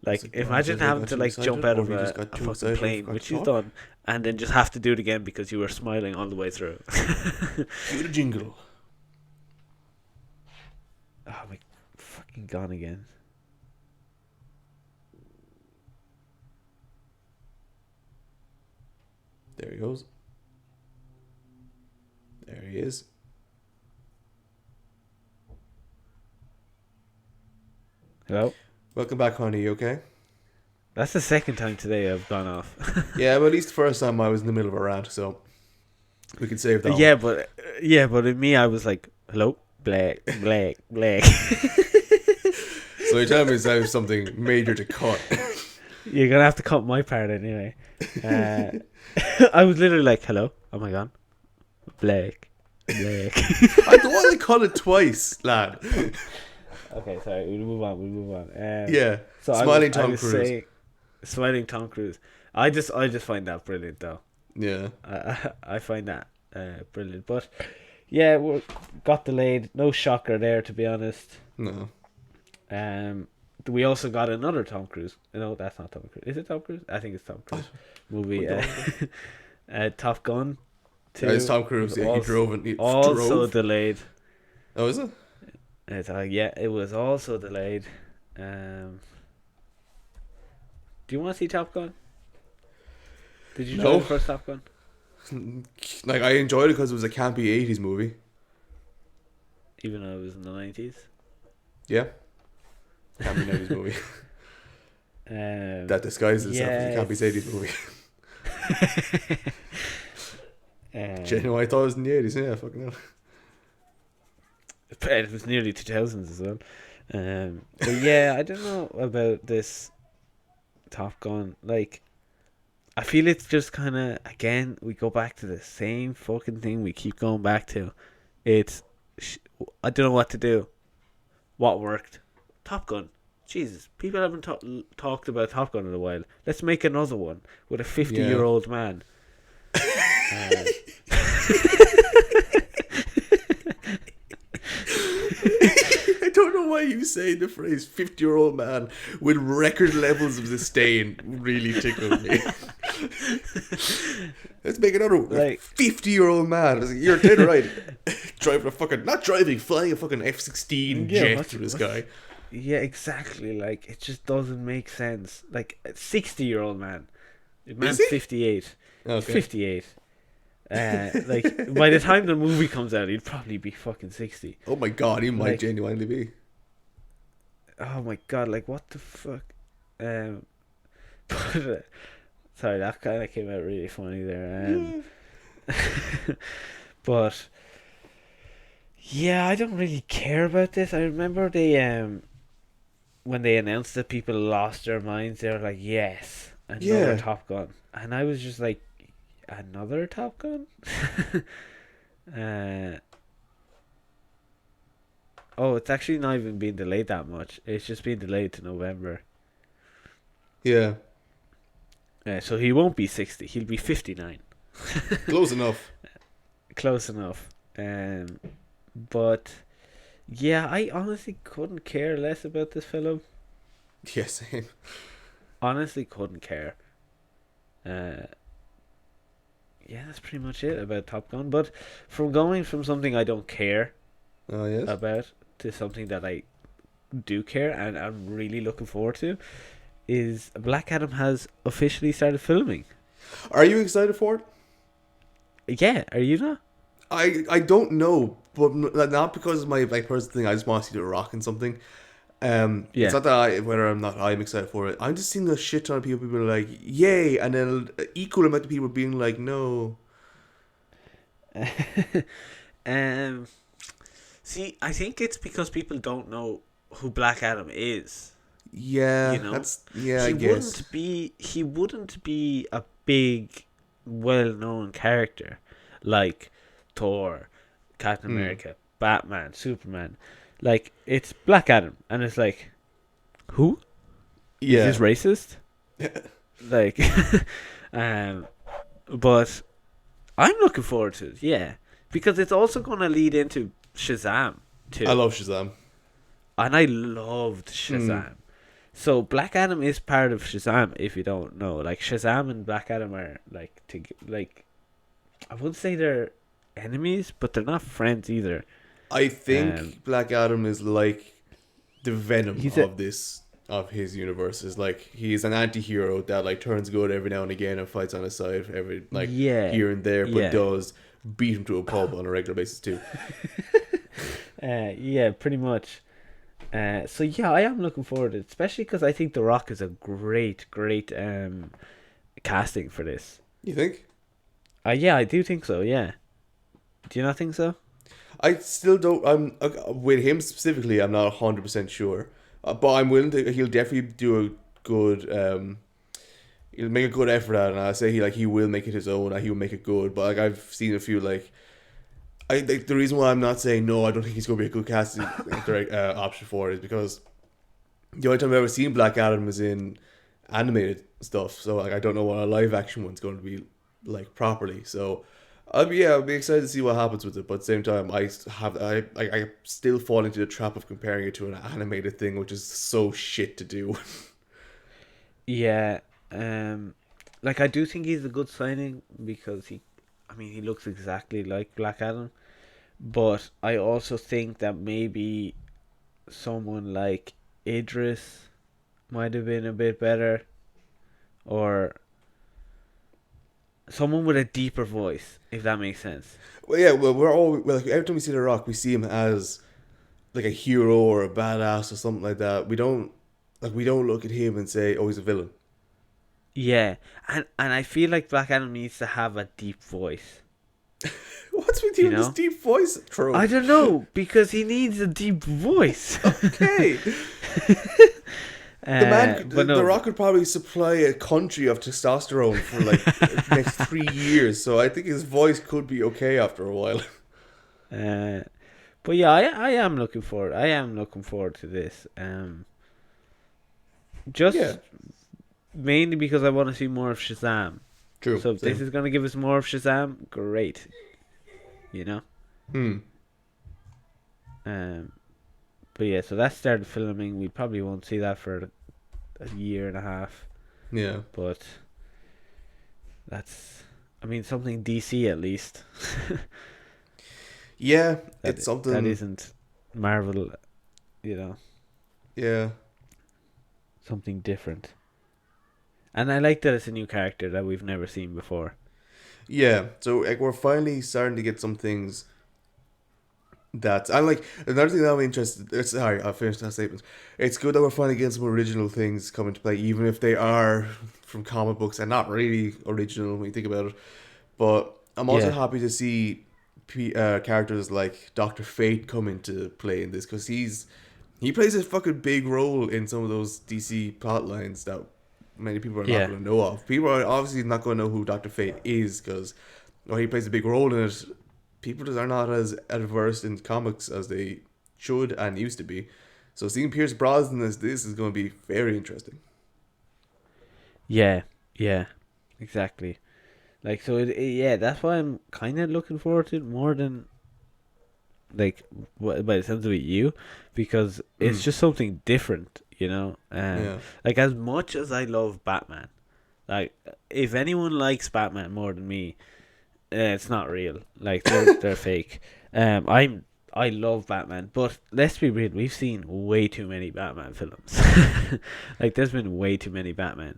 Speaker 2: Like, imagine having to jump out of a fucking plane, which you've done, and then just have to do it again because you were smiling all the way through.
Speaker 1: Cue the jingle.
Speaker 2: Oh my, fucking gone again.
Speaker 1: There he goes. There he is.
Speaker 2: Hello?
Speaker 1: Welcome back, honey. You okay?
Speaker 2: That's the second time today I've gone off.
Speaker 1: Yeah, but at least the first time I was in the middle of a rant, so we can save that.
Speaker 2: But in me I was like, hello? Black.
Speaker 1: So you're telling me I have something major to cut.
Speaker 2: You're gonna have to cut my part anyway. I was literally like, hello? Oh my god. Black.
Speaker 1: I don't want to cut it twice, lad.
Speaker 2: Okay, sorry, we'll move on.
Speaker 1: Yeah.
Speaker 2: So
Speaker 1: Smiling Tom Cruise.
Speaker 2: Smiling Tom Cruise. I just find that brilliant though.
Speaker 1: Yeah.
Speaker 2: I find that brilliant. But yeah, we got delayed. No shocker there, to be honest.
Speaker 1: No.
Speaker 2: we also got another Tom Cruise. No, that's not Tom Cruise. Is it Tom Cruise? I think it's Tom Cruise. Movie. Top Gun 2.
Speaker 1: It's Tom Cruise. Yeah, he drove and he drove.
Speaker 2: Delayed.
Speaker 1: Oh, is it?
Speaker 2: Yeah, it was also delayed. Do you want to see Top Gun? Did you enjoy the first Top Gun?
Speaker 1: Like, I enjoyed it because it was a campy 80s movie.
Speaker 2: Even though it was in the 90s?
Speaker 1: Yeah. Campy 90s movie. That disguises itself as a campy 80s movie. Genuine, I thought it was in the 80s. Yeah, fucking hell.
Speaker 2: It was nearly 2000s as well. But yeah, I don't know about this Top Gun. Like, I feel it's just kind of, again, we go back to the same fucking thing we keep going back to. It's, I don't know what to do. What worked? Top Gun. Jesus, people haven't talked about Top Gun in a while. Let's make another one with a 50-year-old man.
Speaker 1: I don't know why you say the phrase 50-year-old man with record levels of disdain really tickled me. Let's make another one. Like, 50-year-old man. You're dead right. Flying a fucking F-16 jet through the sky.
Speaker 2: Yeah, exactly. Like, it just doesn't make sense. Like, a 60-year-old man. The man's 58. Okay. He's 58. Like, by the time the movie comes out, he'd probably be fucking 60.
Speaker 1: Oh my god, he might genuinely be.
Speaker 2: Oh my god, like, what the fuck? But, sorry, that kind of came out really funny there. But yeah, I don't really care about this. I remember they when they announced that people lost their minds, they were like, yes, another Top Gun. And I was just like, another Top Gun? Oh, it's actually not even been delayed that much. It's just been delayed to November.
Speaker 1: Yeah.
Speaker 2: So he won't be 60. He'll be 59.
Speaker 1: Close enough.
Speaker 2: Close enough. But yeah, I honestly couldn't care less about this film.
Speaker 1: Yeah, same.
Speaker 2: Honestly couldn't care. Yeah, that's pretty much it about Top Gun. But from going from something I don't care about to something that I do care and I'm really looking forward to is Black Adam has officially started filming.
Speaker 1: Are you excited for it?
Speaker 2: Yeah, are you not?
Speaker 1: I don't know, but not because of my personal thing. I just want to see The Rock in something. It's not that I'm excited for it. I'm just seeing a shit ton of people being like, yay, and then equal amount of people being like, no.
Speaker 2: See, I think it's because people don't know who Black Adam is.
Speaker 1: Yeah,
Speaker 2: you know?
Speaker 1: I guess.
Speaker 2: He wouldn't be a big, well-known character like Thor, Captain America, Batman, Superman. Like, it's Black Adam, and it's like, who?
Speaker 1: Yeah.
Speaker 2: Is this racist? Like, but I'm looking forward to it, yeah. Because it's also going to lead into Shazam, too.
Speaker 1: I love Shazam.
Speaker 2: And I loved Shazam. So Black Adam is part of Shazam, if you don't know. Like, Shazam and Black Adam are, I wouldn't say they're enemies, but they're not friends either.
Speaker 1: I think Black Adam is like the Venom of his universe. Is like he's an anti-hero that turns good every now and again and fights on his side here and there, but does beat him to a pulp on a regular basis too.
Speaker 2: Yeah, pretty much. So yeah, I am looking forward to it, especially because I think The Rock is a great casting for this.
Speaker 1: You think?
Speaker 2: Yeah, I do think so. Yeah. Do you not think so?
Speaker 1: I still don't. I'm with him specifically. I'm not 100% sure, but I'm willing to. He'll definitely do a good. He'll make a good effort at it, and I say he will make it his own. And he will make it good. But I've seen a few the reason why I'm not saying no, I don't think he's going to be a good casting option for it is because the only time I've ever seen Black Adam is in animated stuff. So I don't know what a live action one's going to be like properly. So I'll be excited to see what happens with it. But at the same time, I still fall into the trap of comparing it to an animated thing, which is so shit to do.
Speaker 2: Yeah, like I do think he's a good signing because he looks exactly like Black Adam. But I also think that maybe someone like Idris might have been a bit better, or someone with a deeper voice, if that makes sense.
Speaker 1: Well, yeah, well, like every time we see The Rock, we see him as like a hero or a badass or something like that. We don't look at him and say, "Oh, he's a villain."
Speaker 2: Yeah, and I feel like Black Adam needs to have a deep voice.
Speaker 1: What's with you
Speaker 2: You
Speaker 1: and this
Speaker 2: know?
Speaker 1: deep voice trope?
Speaker 2: I don't know, because he needs a deep voice.
Speaker 1: Okay.
Speaker 2: But
Speaker 1: The
Speaker 2: no,
Speaker 1: Rock could probably supply a country of testosterone for like the next 3 years. So I think his voice could be okay after a while.
Speaker 2: uh, but yeah, I am looking forward. I am looking forward to this. Just
Speaker 1: Yeah,
Speaker 2: mainly because I want to see more of Shazam.
Speaker 1: true.
Speaker 2: So if this
Speaker 1: Same.
Speaker 2: is gonna give us more of Shazam, great. You know.
Speaker 1: Hmm.
Speaker 2: Um, but yeah, so that started filming. We probably won't see that for a year and a half.
Speaker 1: Yeah.
Speaker 2: But that's, something DC at least.
Speaker 1: Yeah,
Speaker 2: that
Speaker 1: it's something.
Speaker 2: that isn't Marvel. You know,
Speaker 1: Yeah.
Speaker 2: something different. And I like that it's a new character that we've never seen before.
Speaker 1: Yeah. So like we're finally starting to get some things that I'm like another thing that I'm interested. Sorry, I'll finish that statement. It's good that we're finally getting some original things coming to play, even if they are from comic books and not really original when you think about it. But I'm also
Speaker 2: Yeah.
Speaker 1: happy to see characters like Doctor Fate come into play in this because he plays a fucking big role in some of those DC plot lines that many people are not
Speaker 2: Yeah.
Speaker 1: going to know of. People are obviously not going to know who Doctor Fate is because he plays a big role in it. People just are not as adverse in comics as they should and used to be. So seeing Pierce Brosnan as this is going to be very interesting.
Speaker 2: Yeah. Yeah. Exactly. Like, so yeah, that's why I'm kind of looking forward to it more than, like, by the sounds of it, you, because it's
Speaker 1: Mm.
Speaker 2: just something different, you know.
Speaker 1: Yeah.
Speaker 2: Like, as much as I love Batman, like, if anyone likes Batman more than me, it's not real. Like, they're fake. I love Batman, but let's be real, we've seen way too many Batman films. Like, there's been way too many Batman.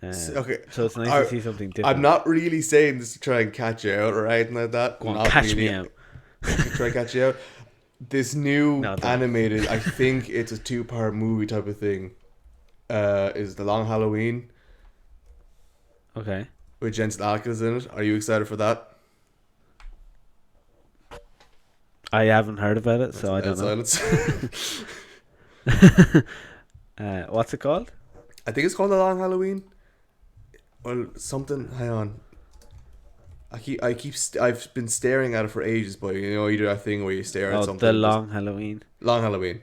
Speaker 1: Okay,
Speaker 2: So it's nice
Speaker 1: I,
Speaker 2: to see something
Speaker 1: I'm
Speaker 2: different.
Speaker 1: not really saying this to try and catch you out or anything like that.
Speaker 2: Go on,
Speaker 1: Not
Speaker 2: catch
Speaker 1: really
Speaker 2: me out.
Speaker 1: to try and catch you out. This new
Speaker 2: No, don't.
Speaker 1: animated, I think it's a 2-part movie type of thing. Is The Long Halloween
Speaker 2: Okay.
Speaker 1: with Jensen Ackles in it. Are you excited for that?
Speaker 2: I haven't heard about it, so I don't know.
Speaker 1: Silence.
Speaker 2: What's it called?
Speaker 1: I think it's called The Long Halloween or something. Hang on. I've been staring at it for ages, but you do that thing where you stare at
Speaker 2: Oh,
Speaker 1: something.
Speaker 2: The Long Halloween.
Speaker 1: Long Halloween.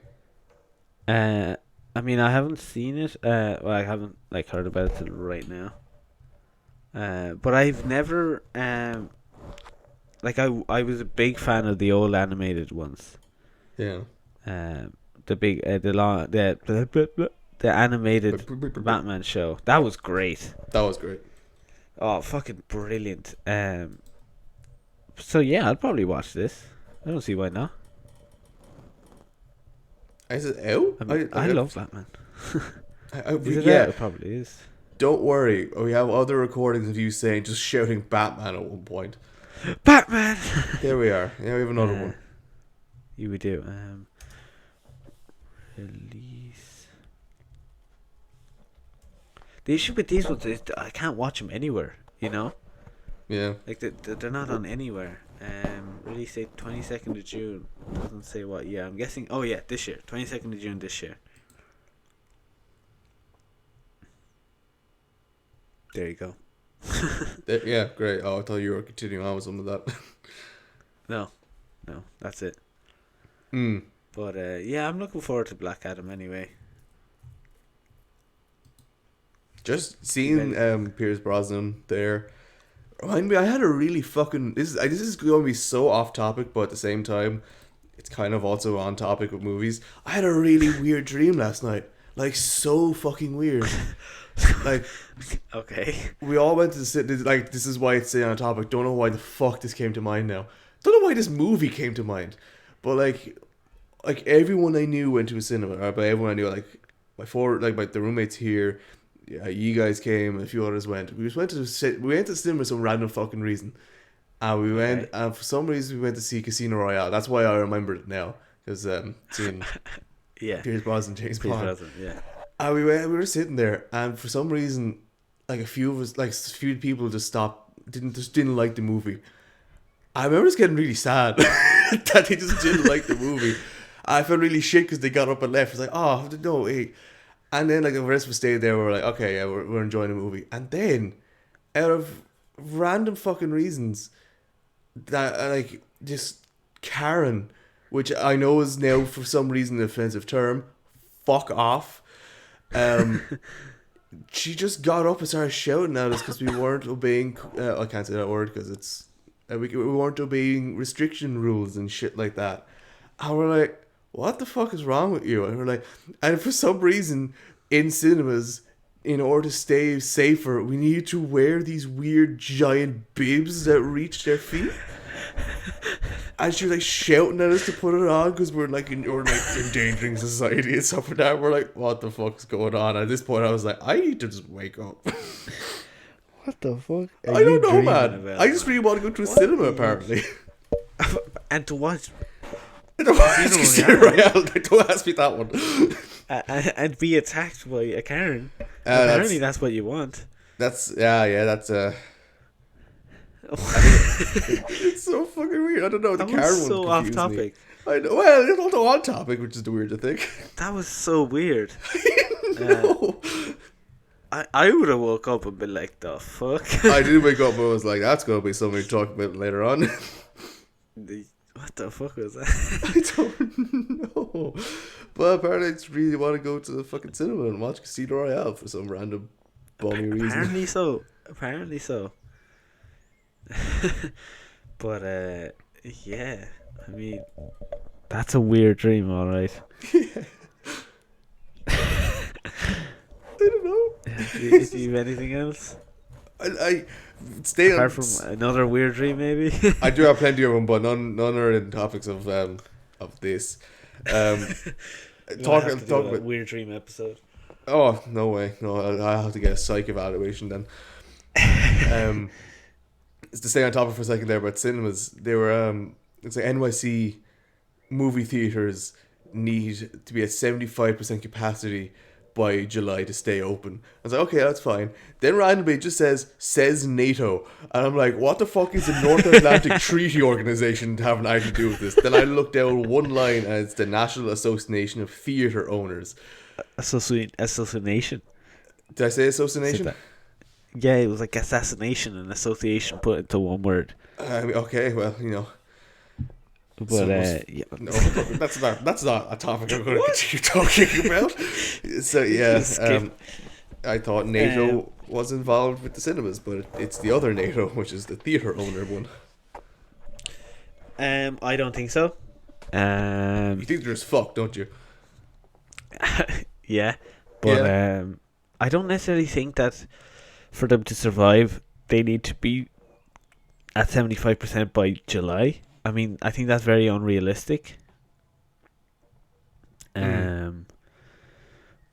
Speaker 2: I haven't seen it. Well, I haven't heard about it till right now. But I've never I was a big fan of the old animated ones.
Speaker 1: Yeah.
Speaker 2: The big the animated Batman show. That was great.
Speaker 1: That was great.
Speaker 2: Oh, fucking brilliant. So yeah, I'll probably watch this. I don't see why not.
Speaker 1: Is it out?
Speaker 2: I love Batman. Is it
Speaker 1: yeah.
Speaker 2: out? It probably is.
Speaker 1: Don't worry. We have other recordings of you saying just shouting Batman at one point.
Speaker 2: Batman.
Speaker 1: There we are. Yeah, we have another one.
Speaker 2: You would do. Release. The issue with these ones is I can't watch them anywhere. You know,
Speaker 1: Yeah.
Speaker 2: like they're not on anywhere. Release date 22nd of June. Doesn't say what. Yeah, I'm guessing. Oh yeah, this year, 22nd of June this year. There you go.
Speaker 1: Yeah, great. Oh, I thought you were continuing on with some of that.
Speaker 2: No, that's it.
Speaker 1: Mm.
Speaker 2: But yeah, I'm looking forward to Black Adam anyway.
Speaker 1: Just seeing Pierce Brosnan there, Remind me, I had a really fucking this is going to be so off topic, but at the same time, it's kind of also on topic with movies. I had a really weird dream last night, like so fucking weird. Like,
Speaker 2: Okay.
Speaker 1: we all went to the cinema. Like, this is why it's staying on topic. Don't know why the fuck this came to mind now. Don't know why this movie came to mind, but like everyone I knew went to a cinema. Or by everyone I knew, like the roommates here. Yeah, you guys came, a few others went. We just went to the cinema for some random fucking reason. And we went, and for some reason we went to see Casino Royale. That's why I remembered it now, because seeing
Speaker 2: Yeah.
Speaker 1: Pierce Brosnan, James
Speaker 2: Pierce
Speaker 1: Bond.
Speaker 2: Brosnan, yeah.
Speaker 1: And we were sitting there, and for some reason, like a few of us, like a few people just stopped, didn't like the movie. I remember just getting really sad that they just didn't like the movie. I felt really shit because they got up and left. It's like, oh no, hey. And then like the rest of us stayed there. We were like, okay, yeah, we're enjoying the movie. And then, out of random fucking reasons, that like just Karen, which I know is now for some reason an offensive term, fuck off. She just got up and started shouting at us because we weren't obeying. I can't say that word because it's we weren't obeying restriction rules and shit like that. And we're like, what the fuck is wrong with you? And we're like, and for some reason in cinemas, in order to stay safer, we need to wear these weird giant bibs that reach their feet. And she was like shouting at us to put it on because we're like endangering society and stuff like that. We're like, what the fuck's going on? At this point, I was like, I need to just wake up.
Speaker 2: What the fuck?
Speaker 1: I don't know, man. I just really want to go to a cinema, apparently.
Speaker 2: And to watch.
Speaker 1: Casino Royale. Don't ask me that one.
Speaker 2: And be attacked by a Karen. Apparently, that's what you want.
Speaker 1: That's it's so fucking weird. I don't know. The Karen one
Speaker 2: so off topic.
Speaker 1: I know. Well, it's also on topic, which is the weird to think.
Speaker 2: That was so weird.
Speaker 1: No.
Speaker 2: I would have woke up and been like, the fuck?
Speaker 1: I did wake up and was like, that's going to be something to talk about later on.
Speaker 2: What the fuck was that?
Speaker 1: I don't know. But apparently I just really want to go to the fucking cinema and watch Casino Royale for some random bummy reason.
Speaker 2: Apparently so. But, yeah. I mean, that's a weird dream, alright.
Speaker 1: Yeah. I don't know.
Speaker 2: Do you have anything else?
Speaker 1: I stay on.
Speaker 2: Apart from another weird dream, maybe.
Speaker 1: I do have plenty of them, but none are in topics of this. Talk about
Speaker 2: weird dream episode.
Speaker 1: Oh no way! No, I have to get a psych evaluation then. It's to stay on topic for a second there about cinemas. They were it's like NYC movie theaters need to be at 75% capacity by July to stay open. I was like, okay, that's fine. Then randomly it just says NATO. And I'm like, what the fuck is the North Atlantic Treaty Organization having anything to do with this? Then I looked down one line and it's the National Association of Theatre Owners.
Speaker 2: Assassination.
Speaker 1: Did I say association?
Speaker 2: Yeah, it was like assassination and association put into one word.
Speaker 1: Okay, well, you know.
Speaker 2: But yeah.
Speaker 1: No, that's not a topic I'm going to continue talking about. So yeah, I thought NATO was involved with the cinemas, but it's the other NATO, which is the theatre owner one.
Speaker 2: I don't think so.
Speaker 1: You think they're just fucked, don't you?
Speaker 2: Yeah, but I don't necessarily think that for them to survive, they need to be at 75% by July. I mean, I think that's very unrealistic.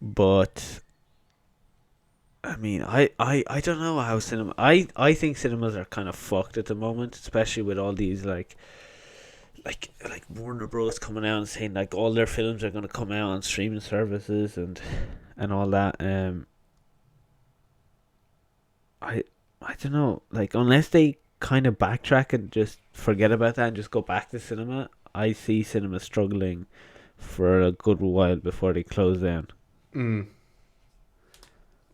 Speaker 2: But I mean, I don't know how cinema. I think cinemas are kind of fucked at the moment, especially with all these like Warner Bros coming out and saying like all their films are going to come out on streaming services and all that. I don't know, like unless they kind of backtrack and just forget about that and just go back to cinema, I see cinema struggling for a good while before they close down.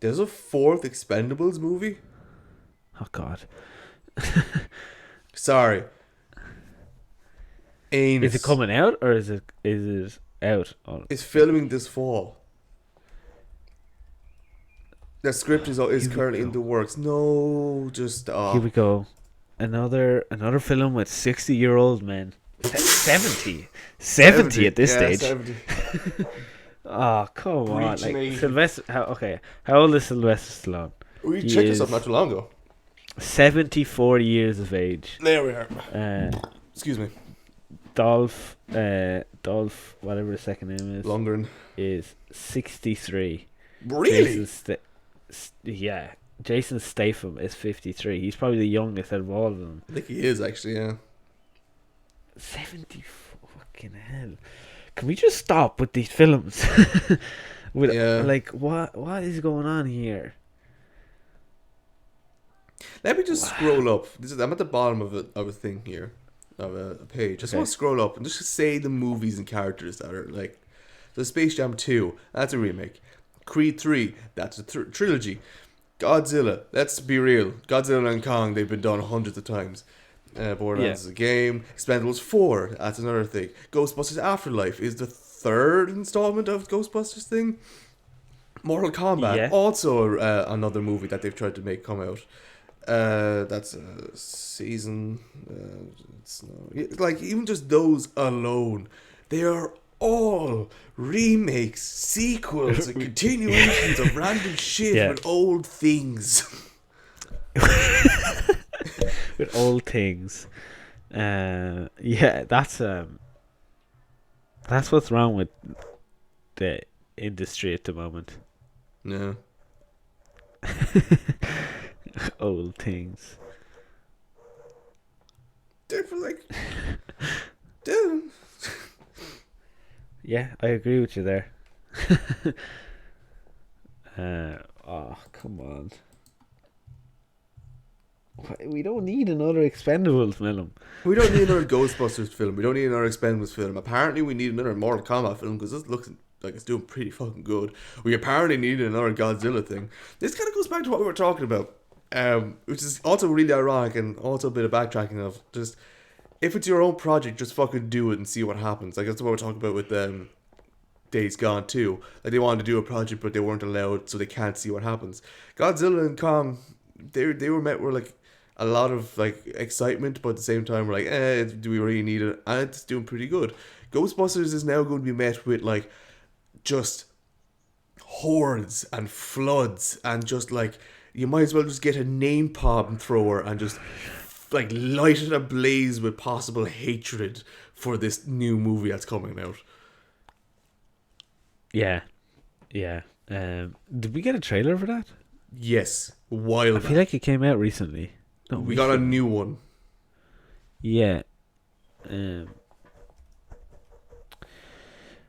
Speaker 1: There's a fourth Expendables movie?
Speaker 2: Oh god.
Speaker 1: Sorry. Anus.
Speaker 2: Is it coming out or is it out?
Speaker 1: It's filming this fall. The script is
Speaker 2: Here we
Speaker 1: currently in
Speaker 2: go.
Speaker 1: the works. No, just
Speaker 2: Here we go. Another film with 60-year-old men. 70. 70
Speaker 1: 70.
Speaker 2: at this
Speaker 1: Yeah,
Speaker 2: stage.
Speaker 1: 70.
Speaker 2: Oh, come on.
Speaker 1: Breaching
Speaker 2: Like
Speaker 1: 80.
Speaker 2: Sylvester how old is Sylvester Stallone?
Speaker 1: We
Speaker 2: He
Speaker 1: checked this up not
Speaker 2: is
Speaker 1: too long ago.
Speaker 2: 74 years of age.
Speaker 1: There we are.
Speaker 2: Uh
Speaker 1: Excuse me.
Speaker 2: Dolph, whatever his second name
Speaker 1: Lundgren.
Speaker 2: is 63.
Speaker 1: Really?
Speaker 2: Yeah, Jason Statham is 53. He's probably the youngest out of all of them.
Speaker 1: I think he is actually. Yeah.
Speaker 2: 70 fucking hell. Can we just stop with these films? With
Speaker 1: Yeah.
Speaker 2: like what is going on here?
Speaker 1: Let me just scroll up. I'm at the bottom of a thing here, of a page. Just
Speaker 2: Okay.
Speaker 1: want to scroll up and just say the movies and characters that are like. So Space Jam 2, that's a remake. Creed 3, that's a trilogy. Godzilla, let's be real. Godzilla and Kong, they've been done hundreds of times. Borderlands is a game. Expendables 4, that's another thing. Ghostbusters Afterlife is the third installment of Ghostbusters thing. Mortal Kombat,
Speaker 2: Yeah.
Speaker 1: also another movie that they've tried to make come out. That's a season. Like even just those alone, they are all remakes, sequels, and continuations of random shit
Speaker 2: Yeah.
Speaker 1: with old things.
Speaker 2: With old things. Yeah, that's what's wrong with the industry at the moment.
Speaker 1: Yeah.
Speaker 2: Old things.
Speaker 1: They're like, dude.
Speaker 2: Yeah, I agree with you there. Oh, come on. We don't need another Expendables film.
Speaker 1: We don't need another Ghostbusters film. We don't need another Expendables film. Apparently, we need another Mortal Kombat film because this looks like it's doing pretty fucking good. We apparently need another Godzilla thing. This kind of goes back to what we were talking about, which is also really ironic and also a bit of backtracking of just if it's your own project, just fucking do it and see what happens. Like that's what we're talking about with Days Gone too. Like they wanted to do a project, but they weren't allowed, so they can't see what happens. Godzilla and Kong, they were met with like a lot of like excitement, but at the same time we're like, do we really need it? And it's doing pretty good. Ghostbusters is now going to be met with like just hordes and floods and just like you might as well just get a napalm thrower and just like light it ablaze with possible hatred for this new movie that's coming out.
Speaker 2: Yeah. Yeah. Did we get a trailer for that?
Speaker 1: Yes, a while
Speaker 2: I
Speaker 1: back.
Speaker 2: feel like it came out recently. No,
Speaker 1: We got a new one.
Speaker 2: Yeah.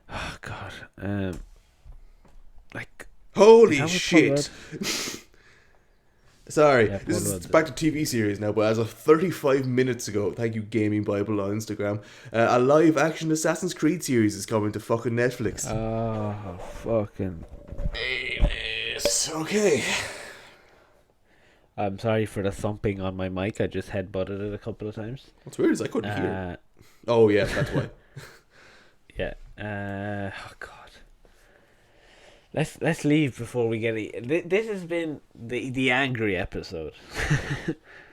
Speaker 2: Oh God. Like.
Speaker 1: Holy
Speaker 2: Is that what
Speaker 1: shit. Sorry,
Speaker 2: Yeah,
Speaker 1: this is
Speaker 2: Paul
Speaker 1: back to TV series now, but as of 35 minutes ago, thank you Gaming Bible on Instagram, a live action Assassin's Creed series is coming to fucking Netflix.
Speaker 2: Oh, fucking.
Speaker 1: Yes. Okay.
Speaker 2: I'm sorry for the thumping on my mic. I just headbutted it a couple of times.
Speaker 1: What's weird is I couldn't hear.
Speaker 2: Uh,
Speaker 1: Oh yeah, that's why.
Speaker 2: yeah. Oh God. Let's leave before we get it. This has been the angry episode.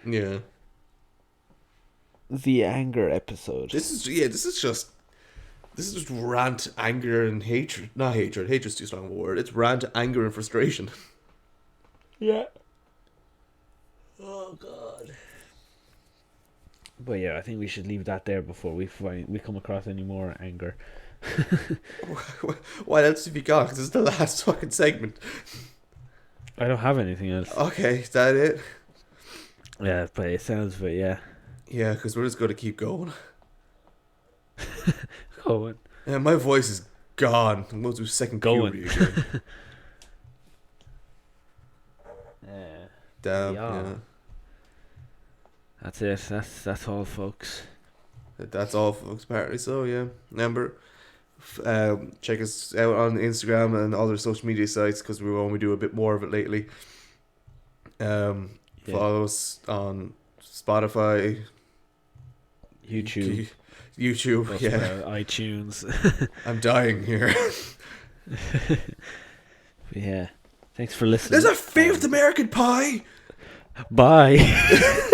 Speaker 1: Yeah.
Speaker 2: The anger episode.
Speaker 1: This is just rant, anger, and hatred. Not hatred. Hatred's too strong of a word. It's rant, anger, and frustration.
Speaker 2: Yeah. Oh God. But yeah, I think we should leave that there before we come across any more anger.
Speaker 1: What else have you got? 'Cause this is the last fucking segment.
Speaker 2: I don't have anything else.
Speaker 1: Okay, is that it?
Speaker 2: Yeah, but it sounds but yeah.
Speaker 1: Yeah, because we're just going to keep going.
Speaker 2: Going.
Speaker 1: Yeah, my voice is gone. I'm going through second
Speaker 2: Going.
Speaker 1: puberty again.
Speaker 2: Yeah.
Speaker 1: Damn,
Speaker 2: Yeah.
Speaker 1: yeah.
Speaker 2: That's it. That's all, folks.
Speaker 1: That's all, folks. Apparently so, yeah. Remember, check us out on Instagram and other social media sites because we only do a bit more of it lately. Follow us on Spotify,
Speaker 2: YouTube,
Speaker 1: YouTube. Yeah,
Speaker 2: iTunes.
Speaker 1: I'm dying here.
Speaker 2: Yeah. Thanks for listening.
Speaker 1: There's a fifth American Pie.
Speaker 2: Bye.